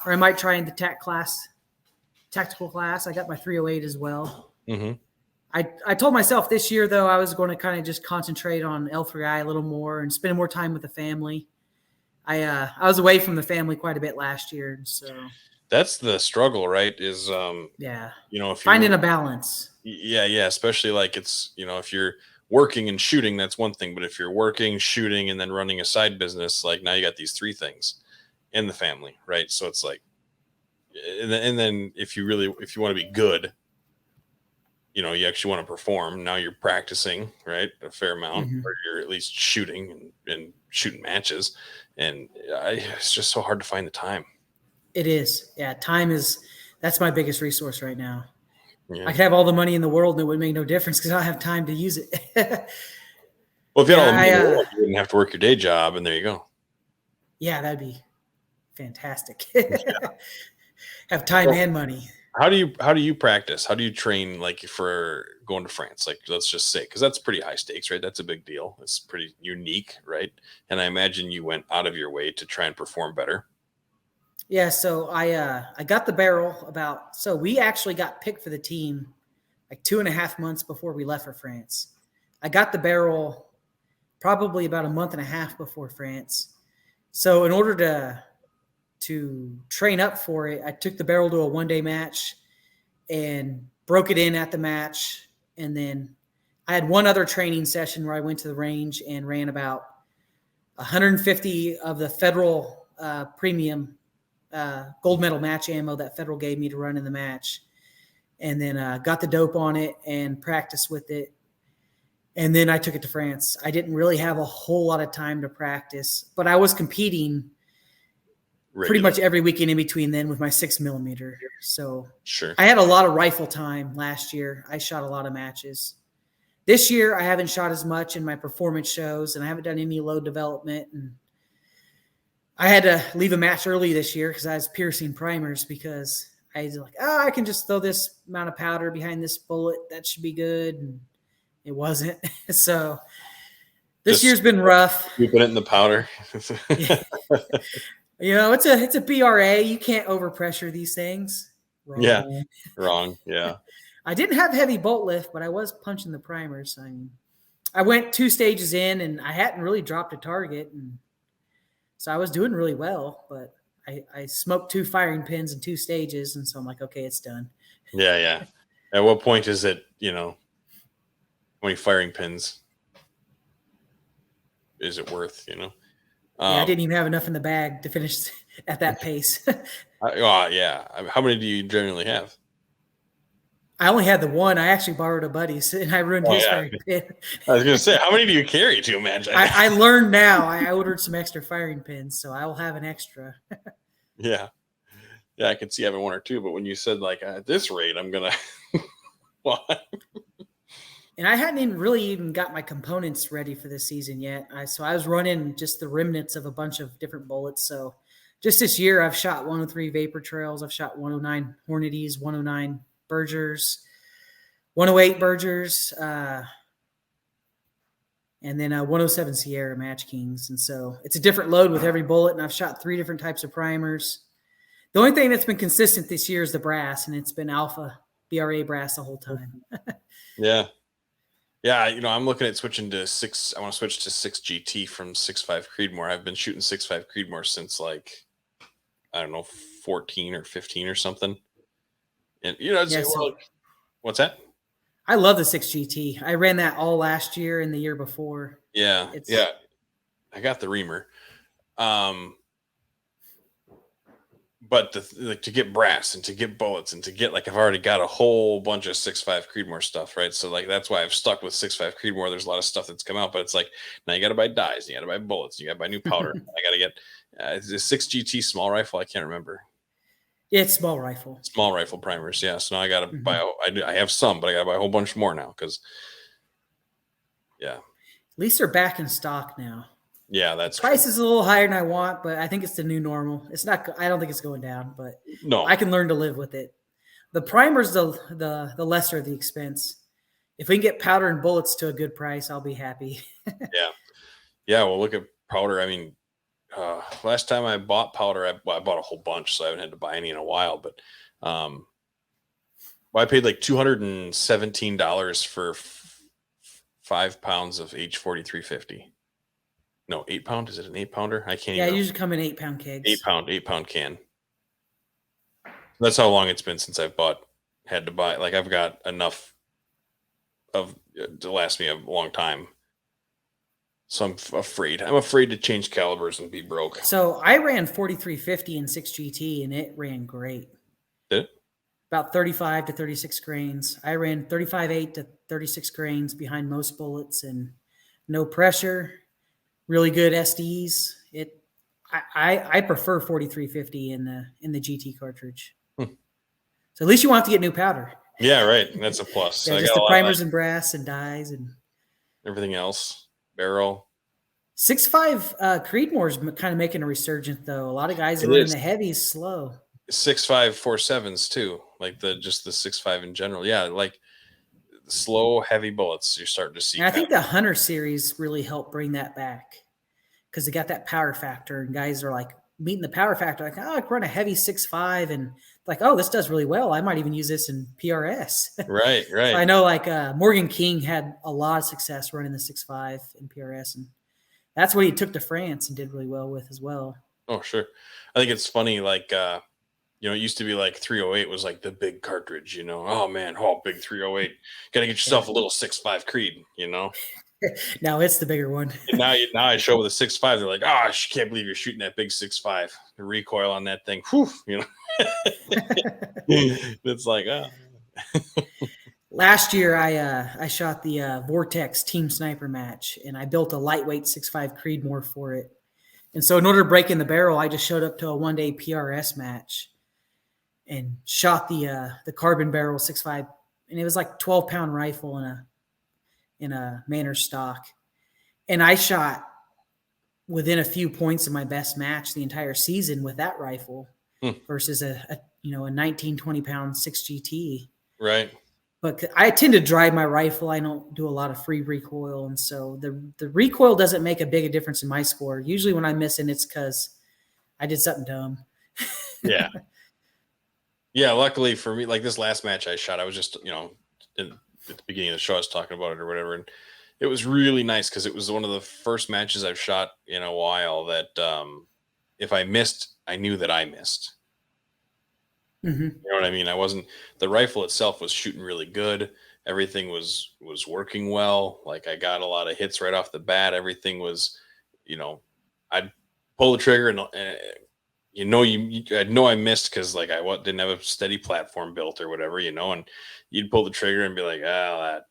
Or I might try in the tactical class. I got my 308 as well. Mm-hmm. I told myself this year though I was going to kind of just concentrate on L3I a little more and spend more time with the family. I was away from the family quite a bit last year, so That's the struggle, right? Is yeah, if finding you're a balance. yeah, especially like it's if you're working and shooting, that's one thing, but if you're working, shooting, and then running a side business, like now you got these three things in the family, right? So it's like, and then if you want to be good, you actually want to perform. Now you're practicing, right, a fair amount, Mm-hmm. or you're at least shooting and shooting matches, and it's just so hard to find the time. It is. Yeah, time is that's my biggest resource right now. I Yeah. could have all the money in the world and it would make no difference because I don't have time to use it. Well, if you had yeah, all the money in the world, you wouldn't have to work your day job, and there you go. yeah, that'd be fantastic. have time Well, and money. how do you practice? How do you train, like for going to France? Like, let's just say, because that's pretty high stakes, right? That's a big deal. It's pretty unique, right? And I imagine you went out of your way to try and perform better. Yeah, so I got the barrel about so we actually got picked for the team like 2.5 months before we left for France. I got the barrel probably about a month and a half before France. So in order to train up for it, I took the barrel to a 1-day match and broke it in at the match. And then I had one other training session where I went to the range and ran about 150 of the federal premium gold medal match ammo that federal gave me to run in the match. And then got the dope on it and practiced with it. And then I took it to France. I didn't really have a whole lot of time to practice, but I was competing pretty Regular. much every weekend in between then with my 6mm. So Sure. I had a lot of rifle time last year. I shot a lot of matches. This year, I haven't shot as much in my performance shows, and I haven't done any load development. And I had to leave a match early this year because I was piercing primers because I was like, I can just throw this amount of powder behind this bullet. That should be good. And it wasn't. So this Just year's been rough. scooping it in the powder. It's a BRA. You can't overpressure these things. Yeah. Wrong. Wrong. Yeah. I didn't have heavy bolt lift, but I was punching the primers. I mean, I went 2 stages in, and I hadn't really dropped a target, and so I was doing really well. But I smoked 2 firing pins in 2 stages, and so I'm like, okay, it's done. Yeah. Yeah. At what point is it, how many firing pins is it worth, Yeah, I Um, didn't even have enough in the bag to finish at that pace. yeah. How many do you generally have? I only had the one. I actually borrowed a buddy's, and I ruined Oh his yeah. firing pin. I was gonna say, how many do you carry to imagine? I learned now. I ordered some extra firing pins, so I will have an extra. Yeah. Yeah, I could see having one or two, but when you said like at this rate, I'm gonna well, And I hadn't even got my components ready for this season yet. So I was running just the remnants of a bunch of different bullets. So just this year, I've shot 103 Vapor Trails. I've shot 109 Hornadies, 109 Bergers, 108 Bergers, and then 107 Sierra Match Kings. And so it's a different load with every bullet. And I've shot 3 different types of primers. The only thing that's been consistent this year is the brass, and it's been Alpha BRA brass the whole time. yeah. Yeah, I'm looking at switching to 6. I want to switch to 6 GT from 6.5 Creedmoor. I've been shooting 6.5 Creedmoor since like I don't know 14 or 15 or something. And it's Yeah, so what's that? I love the 6GT. I ran that all last year and the year before. Yeah, It's yeah. I got the reamer. But to get brass and to get bullets and to get I've already got a whole bunch of 6.5 Creedmoor stuff, right? So that's why I've stuck with 6.5 Creedmoor. There's a lot of stuff that's come out, but it's like now you got to buy dies, you got to buy bullets, you got to buy new powder. I got to get the 6 GT small rifle. I can't remember. it's small rifle. Small rifle primers, yeah. So now I got to Mm-hmm. buy. I have some, but I got to buy a whole bunch more now because, yeah, At least they're back in stock now. yeah, that's Price true. is a little higher than I want, but I think it's the new normal. It's not. I don't think it's going down, but No, I can learn to live with it. The primer's the lesser of the expense. If we can get powder and bullets to a good price, I'll be happy. yeah, yeah. Well, look at powder. I mean, last time I bought powder, I bought a whole bunch, so I haven't had to buy any in a while. But Well, I paid like $217 for 5 pounds of H 4350. No, 8 pound. Is it an 8 pounder? I can't Yeah, even. usually come in 8-pound Eight kegs. pound, 8 pound can. That's how long it's been since I've had to buy. Like I've got enough of to last me a long time. So afraid. I'm afraid to change calibers and be broke. So I ran 4350 in 6GT and it ran great. Did it? About 35 to 36 grains. I ran 35.8 to 36 grains behind most bullets and no pressure, really good SDs. I prefer 4350 in the GT cartridge. Hmm. So at least you want to get new powder. Yeah, right. That's a plus. Yeah, I just got a the lot of primers and brass and dyes and everything else. Barrel. 6.5 Creedmoor's kind of making a resurgence though. A lot of guys are It running is the heavies slow. 6.5 4.7s too. Like just the 6.5 in general. Yeah, like slow, heavy bullets. You're starting to see And I kind think the Hunter series really helped bring that back because they got that power factor, and guys are like meeting the power factor, like, oh, I can run a heavy 6.5, and like, oh, this does really well. I might even use this in PRS. of right, So right. I know like Morgan King had a lot of success running the 6.5 in PRS, and that's what he took to France and did really well with as well. Oh, sure. I think it's funny, like it used to be like 308 was like the big cartridge, Oh man, big 308. Gotta get Yeah. yourself a little 6.5 Creed. Now it's the bigger one. And now I show with a 6.5, they're like, oh, I can't believe you're shooting that big 6.5. The recoil on that thing, whew. It's like, oh. Last year, I shot the Vortex Team Sniper match, and I built a lightweight 6.5 Creedmoor for it. And so, in order to break in the barrel, I just showed up to a one-day PRS match and shot the carbon barrel 6.5, and it was like 12-pound rifle in a Manor stock, and I shot within a few points of my best match the entire season with that rifle versus a 19, 20-pound 6GT. Right. But I tend to drive my rifle. I don't do a lot of free recoil, and so the recoil doesn't make a big a difference in my score. Usually, when I'm missing, it's because I did something dumb. Yeah. Yeah. Luckily for me, like this last match I shot, I was just at the beginning of the show, I was talking about it or whatever, and it was really nice because it was one of the first matches I've shot in a while that if I missed, I knew that I missed. Mm-hmm. You know what I mean? The rifle itself was shooting really good. Everything was working well. Like I got a lot of hits right off the bat. Everything was, I'd pull the trigger and I know I missed because like didn't have a steady platform built or whatever, and you'd pull the trigger and be like, that,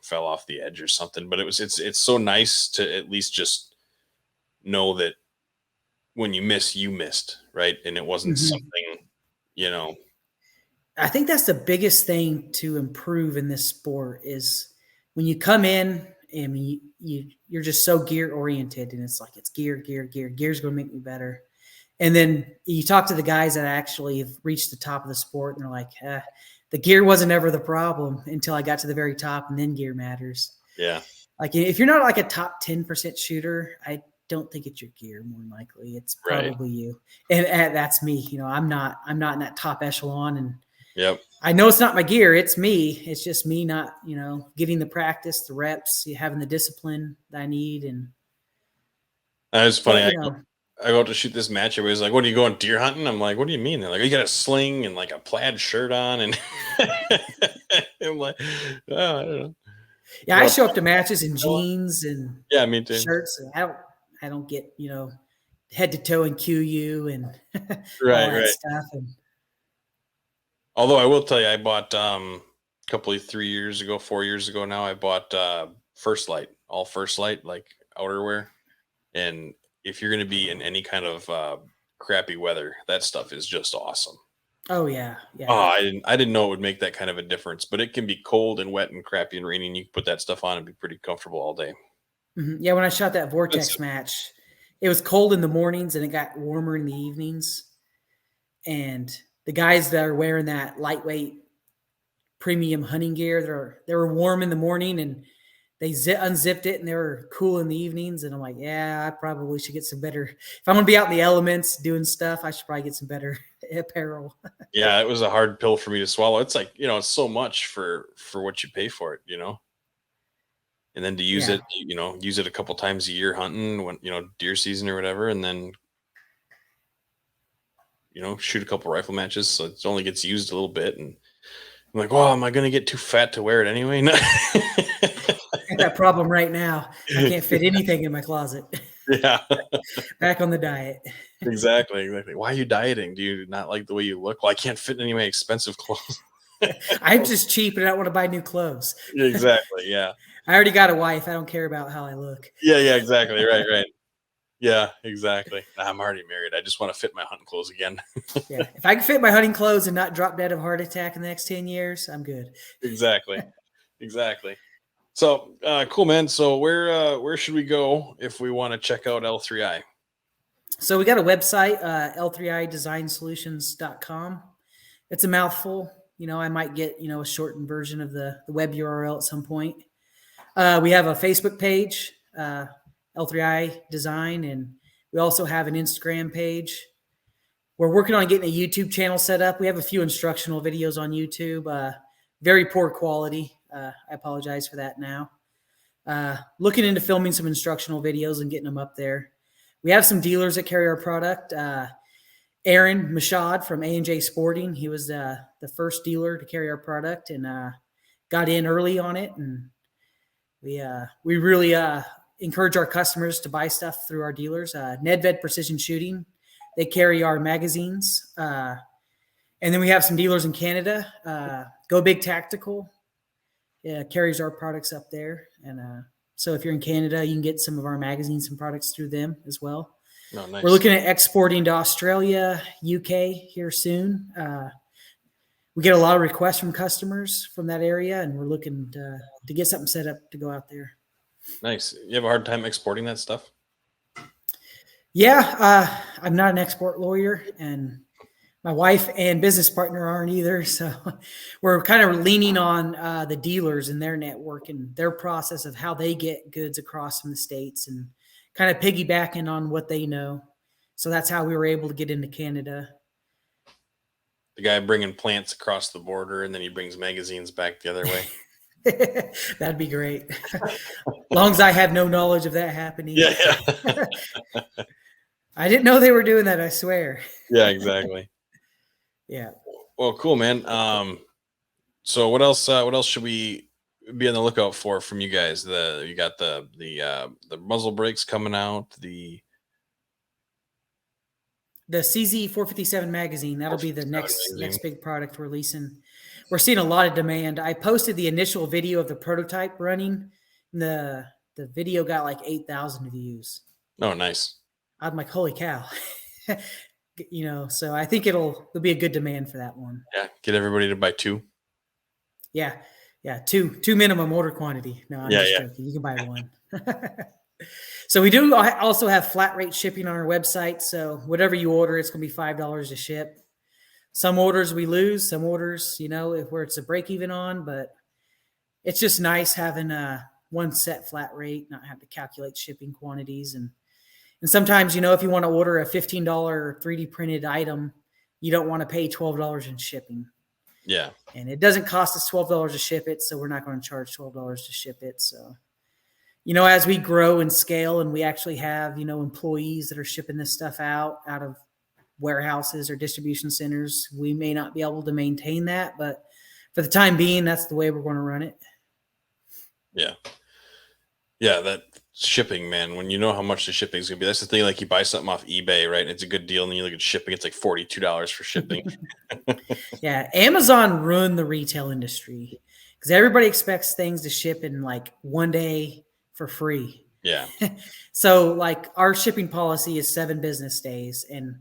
fell off the edge or something. But it's so nice to at least just know that when you miss, you missed, right? And it wasn't something, I think that's the biggest thing to improve in this sport is when you come in and you're just so gear oriented, and it's like it's gear. Gear's going to make me better. And then you talk to the guys that actually have reached the top of the sport, and they're like, the gear wasn't ever the problem until I got to the very top, and then gear matters. Yeah. Like if you're not like a top 10% shooter, I don't think it's your gear. More than likely, it's probably you. And that's me. I'm not in that top echelon, and yep. I know it's not my gear. It's me. It's just me not, getting the practice, the reps, having the discipline that I need. And it's funny. But, I go out to shoot this match. Everybody's like, "What are you going deer hunting?" I'm like, "What do you mean?" They're like, "You got a sling and like a plaid shirt on," and I'm like, "Oh, I don't know." yeah, I show up to matches in jeans and Yeah, me too. shirts. And I don't get head to toe in QU and all that Right. stuff. And Although I will tell you, I bought a couple of 4 years ago now. I bought First Light, all First Light, like outerwear. And if you're going to be in any kind of crappy weather, that stuff is just awesome. oh yeah. Oh, I didn't know it would make that kind of a difference, but it can be cold and wet and crappy and rainy, and you can put that stuff on and be pretty comfortable all day. Yeah, when I shot that Vortex match, it was cold in the mornings and it got warmer in the evenings. And the guys that are wearing that lightweight premium hunting gear, they were warm in the morning and they unzipped it and they were cool in the evenings. And I'm like, yeah, I probably should get some better. If I'm going to be out in the elements doing stuff, I should probably get some better apparel. Yeah, it was a hard pill for me to swallow. It's like, it's so much for what you pay for it. And then to use Yeah. it a couple times a year hunting when, deer season or whatever, and then, shoot a couple rifle matches. So it only gets used a little bit. And I'm like, oh, am I going to get too fat to wear it anyway? I got that problem right now. I can't fit anything in my closet. Yeah, Back on the diet. exactly. Why are you dieting? Do you not like the way you look? Well, I can't fit in any of my expensive clothes. I'm just cheap and I don't want to buy new clothes. Exactly. Yeah. I already got a wife. I don't care about how I look. Yeah. Yeah. Exactly. Right. Right. Yeah. Exactly. I'm already married. I just want to fit my hunting clothes again. Yeah. If I can fit my hunting clothes and not drop dead of a heart attack in the next 10 years, I'm good. Exactly. Exactly. So cool, man. So where should we go if we want to check out L3I? So we got a website, L3I Design Solutions.com. It's a mouthful. I might get, a shortened version of the web URL at some point. We have a Facebook page, L3I Design, and we also have an Instagram page. We're working on getting a YouTube channel set up. We have a few instructional videos on YouTube, very poor quality. I apologize for that now. Looking into filming some instructional videos and getting them up there. We have some dealers that carry our product. Aaron Mashad from A&J Sporting. He was the first dealer to carry our product and got in early on it. And we really encourage our customers to buy stuff through our dealers. Nedved Precision Shooting, they carry our magazines. And then we have some dealers in Canada. Go Big Tactical carries our products up there. And so if you're in Canada, you can get some of our magazines and products through them as well. Oh, nice. We're looking at exporting to Australia, UK here soon. We get a lot of requests from customers from that area, and we're looking to get something set up to go out there. Nice. You have a hard time exporting that stuff? Yeah, I'm not an export lawyer, and my wife and business partner aren't either. So we're kind of leaning on the dealers and their network and their process of how they get goods across from the States and kind of piggybacking on what they know. So that's how we were able to get into Canada. The guy bringing plants across the border and then he brings magazines back the other way. That'd be great. As long as I have no knowledge of that happening. Yeah. I didn't know they were doing that, I swear. Yeah, exactly. Yeah. Well, cool, man. So what else should we be on the lookout for from you guys? You got the muzzle brakes coming out, the CZ 457 magazine. That'll be the next big product we're releasing. We're seeing a lot of demand. I posted the initial video of the prototype running. And the video got like 8,000 views. Oh, nice. I'm like, holy cow. So I think there'll be a good demand for that one. Yeah, get everybody to buy two. Yeah, two minimum order quantity. No, I'm just joking. You can buy one. So we do also have flat rate shipping on our website. So whatever you order, it's going to be $5 to ship. Some orders we lose, some orders, where it's a break even on, but it's just nice having one set flat rate, not have to calculate shipping quantities. And sometimes, if you want to order a $15 3D printed item, you don't want to pay $12 in shipping. Yeah. And it doesn't cost us $12 to ship it, so we're not going to charge $12 to ship it. So, as we grow and scale and we actually have, employees that are shipping this stuff out of warehouses or distribution centers, we may not be able to maintain that, but for the time being, that's the way we're going to run it. Yeah. Yeah, that shipping, man, when you know how much the shipping is going to be, that's the thing. Like you buy something off eBay, right? And it's a good deal. And then you look at shipping, it's like $42 for shipping. Yeah. Amazon ruined the retail industry because everybody expects things to ship in like one day for free. Yeah. So like our shipping policy is 7 business days, and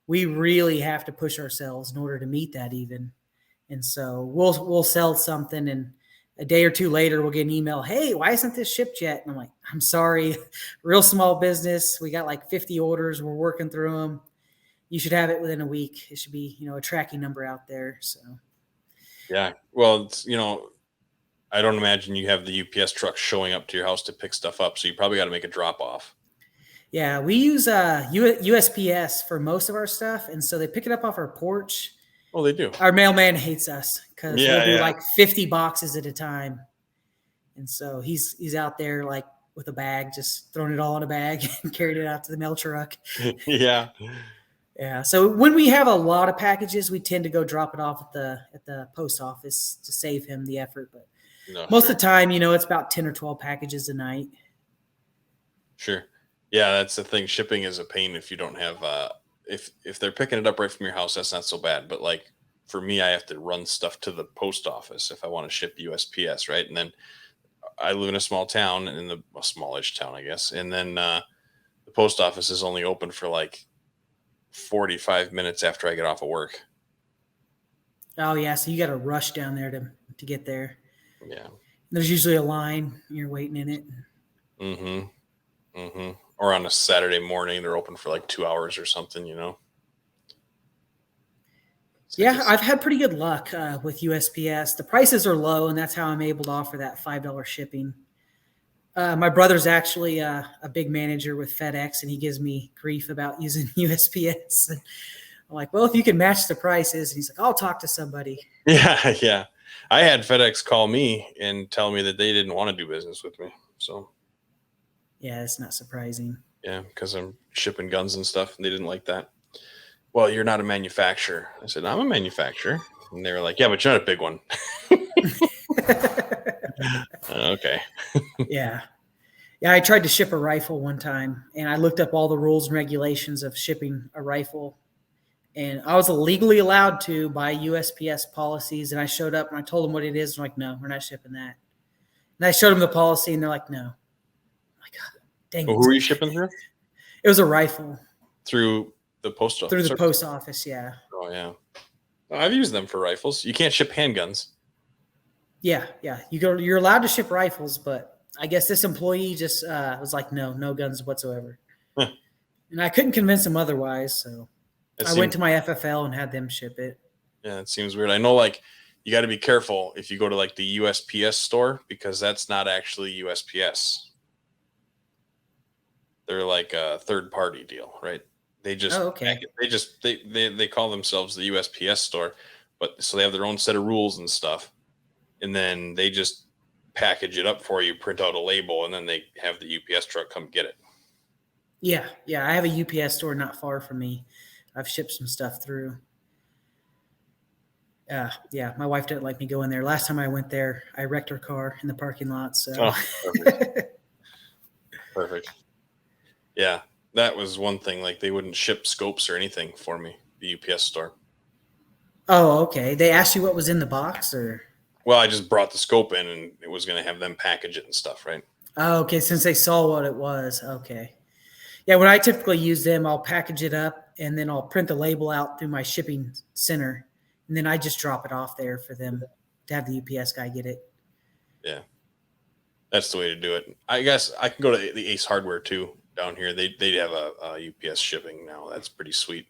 we really have to push ourselves in order to meet that even. And so we'll sell something, and a day or two later, we'll get an email, hey, why isn't this shipped yet? And I'm like, I'm sorry, real small business. We got like 50 orders. We're working through them. You should have it within a week. It should be, a tracking number out there. So, yeah. Well, it's, I don't imagine you have the UPS truck showing up to your house to pick stuff up. So you probably got to make a drop off. Yeah, we use USPS for most of our stuff, and so they pick it up off our porch. Oh, they do. Our mailman hates us because we'll Yeah, do yeah. like 50 boxes at a time, and so he's out there like with a bag, just throwing it all in a bag and carrying it out to the mail truck. Yeah. Yeah. So when we have a lot of packages, we tend to go drop it off at the post office to save him the effort. But No, most sure. of the time, it's about 10 or 12 packages a night. Sure. Yeah, that's the thing. Shipping is a pain if you don't have if they're picking it up right from your house, that's not so bad. But like for me, I have to run stuff to the post office if I want to ship USPS, right? And then I live in a small town, a smallish town, I guess. And then the post office is only open for like 45 minutes after I get off of work. Oh yeah, so you got to rush down there to get there. Yeah. There's usually a line. You're waiting in it. Mm-hmm. Mm-hmm. Or on a Saturday morning, they're open for like 2 hours or something, So Yeah, just I've had pretty good luck with USPS. The prices are low, and that's how I'm able to offer that $5 shipping. My brother's actually a big manager with FedEx, and he gives me grief about using USPS. And I'm like, well, if you can match the prices, and he's like, I'll talk to somebody. yeah, yeah. I had FedEx call me and tell me that they didn't want to do business with me. So Yeah, it's not surprising. yeah, because I'm shipping guns and stuff, and they didn't like that. Well, you're not a manufacturer. I said, I'm a manufacturer. And they were like, yeah, but you're not a big one. Okay. Yeah. Yeah, I tried to ship a rifle one time, and I looked up all the rules and regulations of shipping a rifle, and I was legally allowed to by USPS policies. And I showed up and I told them what it is. I'm like, no, we're not shipping that. And I showed them the policy, and they're like, no. I'm like, oh, dang Well, it! who are you shipping through? It was a rifle Through the post through office. the post office. Yeah, Oh, yeah. I've used them for rifles. You can't ship handguns. yeah, yeah. You're allowed to ship rifles, but I guess this employee just was like, no, no guns whatsoever. Huh. And I couldn't convince him otherwise, so I went Seems, to my FFL and had them ship it. yeah, it seems weird. I know, like, you got to be careful if you go to like the USPS store because that's not actually USPS. They're like a third party deal, right? They just Oh, okay. they call themselves the USPS store, but so they have their own set of rules and stuff, and then they just package it up for you, print out a label, and then they have the UPS truck come get it. Yeah, yeah. I have a UPS store not far from me. I've shipped some stuff through. Yeah, my wife didn't like me going there. Last time I went there, I wrecked her car in the parking lot. So, Oh, perfect. Perfect. Yeah, that was one thing. Like they wouldn't ship scopes or anything for me. The UPS store. oh, okay. They asked you what was in the box, or Well, I just brought the scope in, and it was going to have them package it and stuff, right? oh, okay. Since they saw what it was, okay. Yeah, when I typically use them, I'll package it up and then I'll print the label out through my shipping center, and then I just drop it off there for them to have the UPS guy get it. Yeah, that's the way to do it. I guess I can go to the Ace Hardware too down here. They have a UPS shipping now. That's pretty sweet.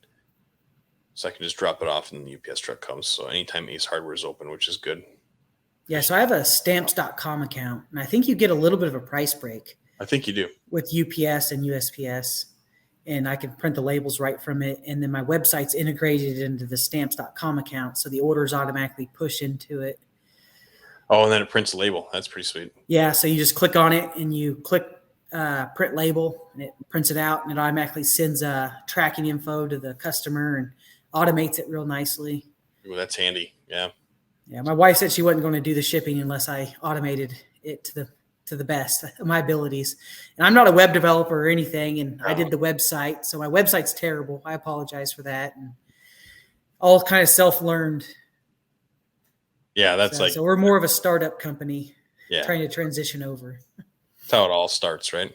So I can just drop it off and the UPS truck comes. So anytime Ace Hardware is open, which is good. Yeah, so I have a stamps.com account, and I think you get a little bit of a price break I think you do. with UPS and USPS, and I can print the labels right from it. And then my website's integrated into the stamps.com account, so the orders automatically push into it. Oh, and then it prints a label. That's pretty sweet. Yeah, so you just click on it and you click print label, and it prints it out, and it automatically sends tracking info to the customer and automates it real nicely. Ooh, that's handy. Yeah. Yeah, my wife said she wasn't going to do the shipping unless I automated it to the best of my abilities. And I'm not a web developer or anything, and I did the website, so my website's terrible. I apologize for that. And all kind of self-learned. Yeah, that's So we're more of a startup company, yeah. trying to transition over. That's how it all starts, right?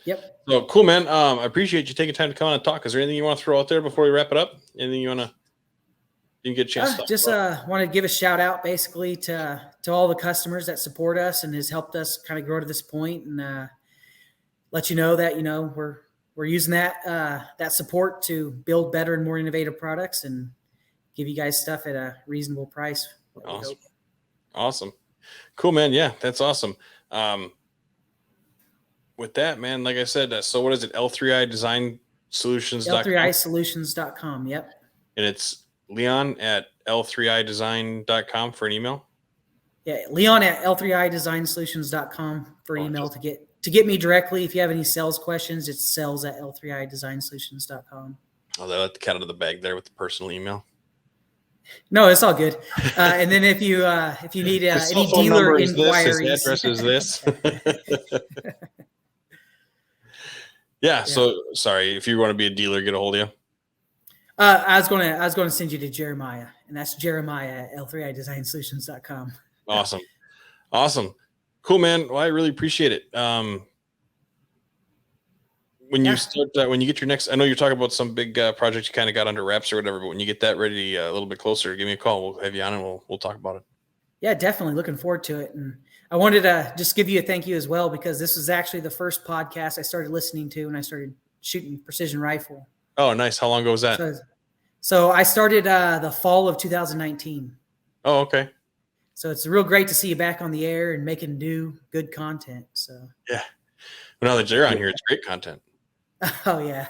Yep. So cool, man. I appreciate you taking time to come on and talk. Is there anything you want to throw out there before we wrap it up? Anything you want to? Didn't get a chance to talk just about? want to give a shout out basically to all the customers that support us and has helped us kind of grow to this point, and let you know that we're using that support to build better and more innovative products and give you guys stuff at a reasonable price. Awesome. Cool, man. Yeah, that's awesome. with that, man, like I said, so what is it? L3I Design Solutions.com. L3isolutions.com. Yep. And it's Leon at L3iDesign.com for an email. Yeah, Leon at L3idesignSolutions.com for email to get me directly. If you have any sales questions, it's sales at L3idesignSolutions.com. Oh, they let the cat out of the bag there with the personal email. No, it's all good. And then if you need any dealer inquiries, his address is this. Yeah. So sorry, if you want to be a dealer, get a hold of you. I was going to send you to Jeremiah, and that's Jeremiah at L3idesignSolutions.com. Awesome. Cool, man. Well, I really appreciate it. When you start, when you get your next, I know you're talking about some big project you kind of got under wraps or whatever, but when you get that ready a little bit closer, give me a call. We'll have you on and we'll talk about it. Yeah, definitely looking forward to it. And I wanted to just give you a thank you as well, because this was actually the first podcast I started listening to when I started shooting precision rifle. Oh, nice. How long ago was that? So I started the fall of 2019. Oh, okay. So it's real great to see you back on the air and making new good content. So yeah, well, now that you're on here, it's great content. Oh yeah.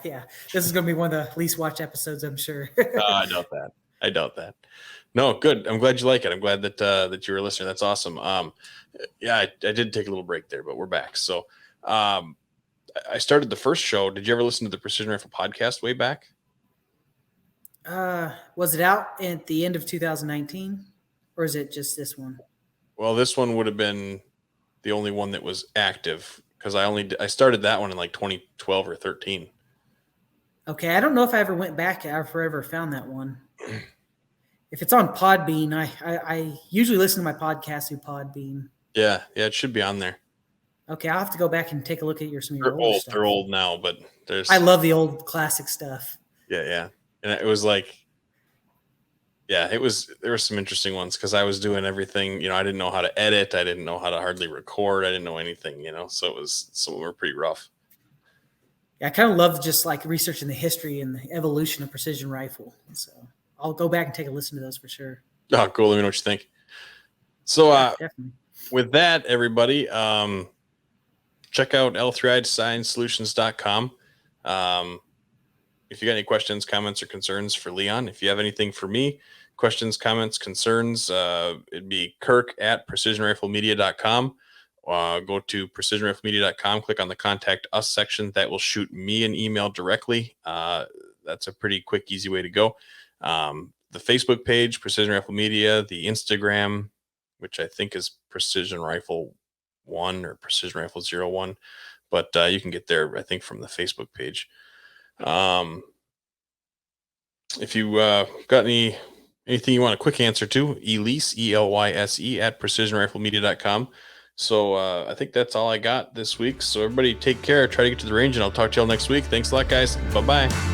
This is going to be one of the least watched episodes, I'm sure. I doubt that. No, good. I'm glad you like it. I'm glad that you were listening. That's awesome. Yeah, I did take a little break there, but we're back. So, I started the first show. Did you ever listen to the Precision Rifle podcast way back? Was it out at the end of 2019, or is it just this one? Well, this one would have been the only one that was active, because I started that one in like 2012 or 13. Okay, I don't know if I ever went back or ever found that one. If it's on Podbean, I usually listen to my podcast through Podbean. Yeah, it should be on there. Okay, I'll have to go back and take a look at some of your old stuff. They're old now, but I love the old classic stuff. Yeah. And it was like, there were some interesting ones, because I was doing everything, I didn't know how to edit. I didn't know how to hardly record. I didn't know anything, so some were pretty rough. Yeah, I kind of love just like researching the history and the evolution of precision rifle. So I'll go back and take a listen to those for sure. Oh, cool. Let me know what you think. So definitely. With that, everybody, check out L3iDesignSolutions.com. If you got any questions, comments, or concerns for Leon, if you have anything for me, questions, comments, concerns, it'd be Kirk at PrecisionRifleMedia.com. Go to PrecisionRifleMedia.com, click on the Contact Us section. That will shoot me an email directly. That's a pretty quick, easy way to go. The Facebook page, Precision Rifle Media, the Instagram, which I think is Precision Rifle 1 or Precision Rifle 01, but you can get there, I think, from the Facebook page. If you got anything you want a quick answer to, Elise, ELYSE at PrecisionRifleMedia.com. So I think that's all I got this week. So everybody take care, try to get to the range, and I'll talk to y'all next week. Thanks a lot, guys. Bye-bye.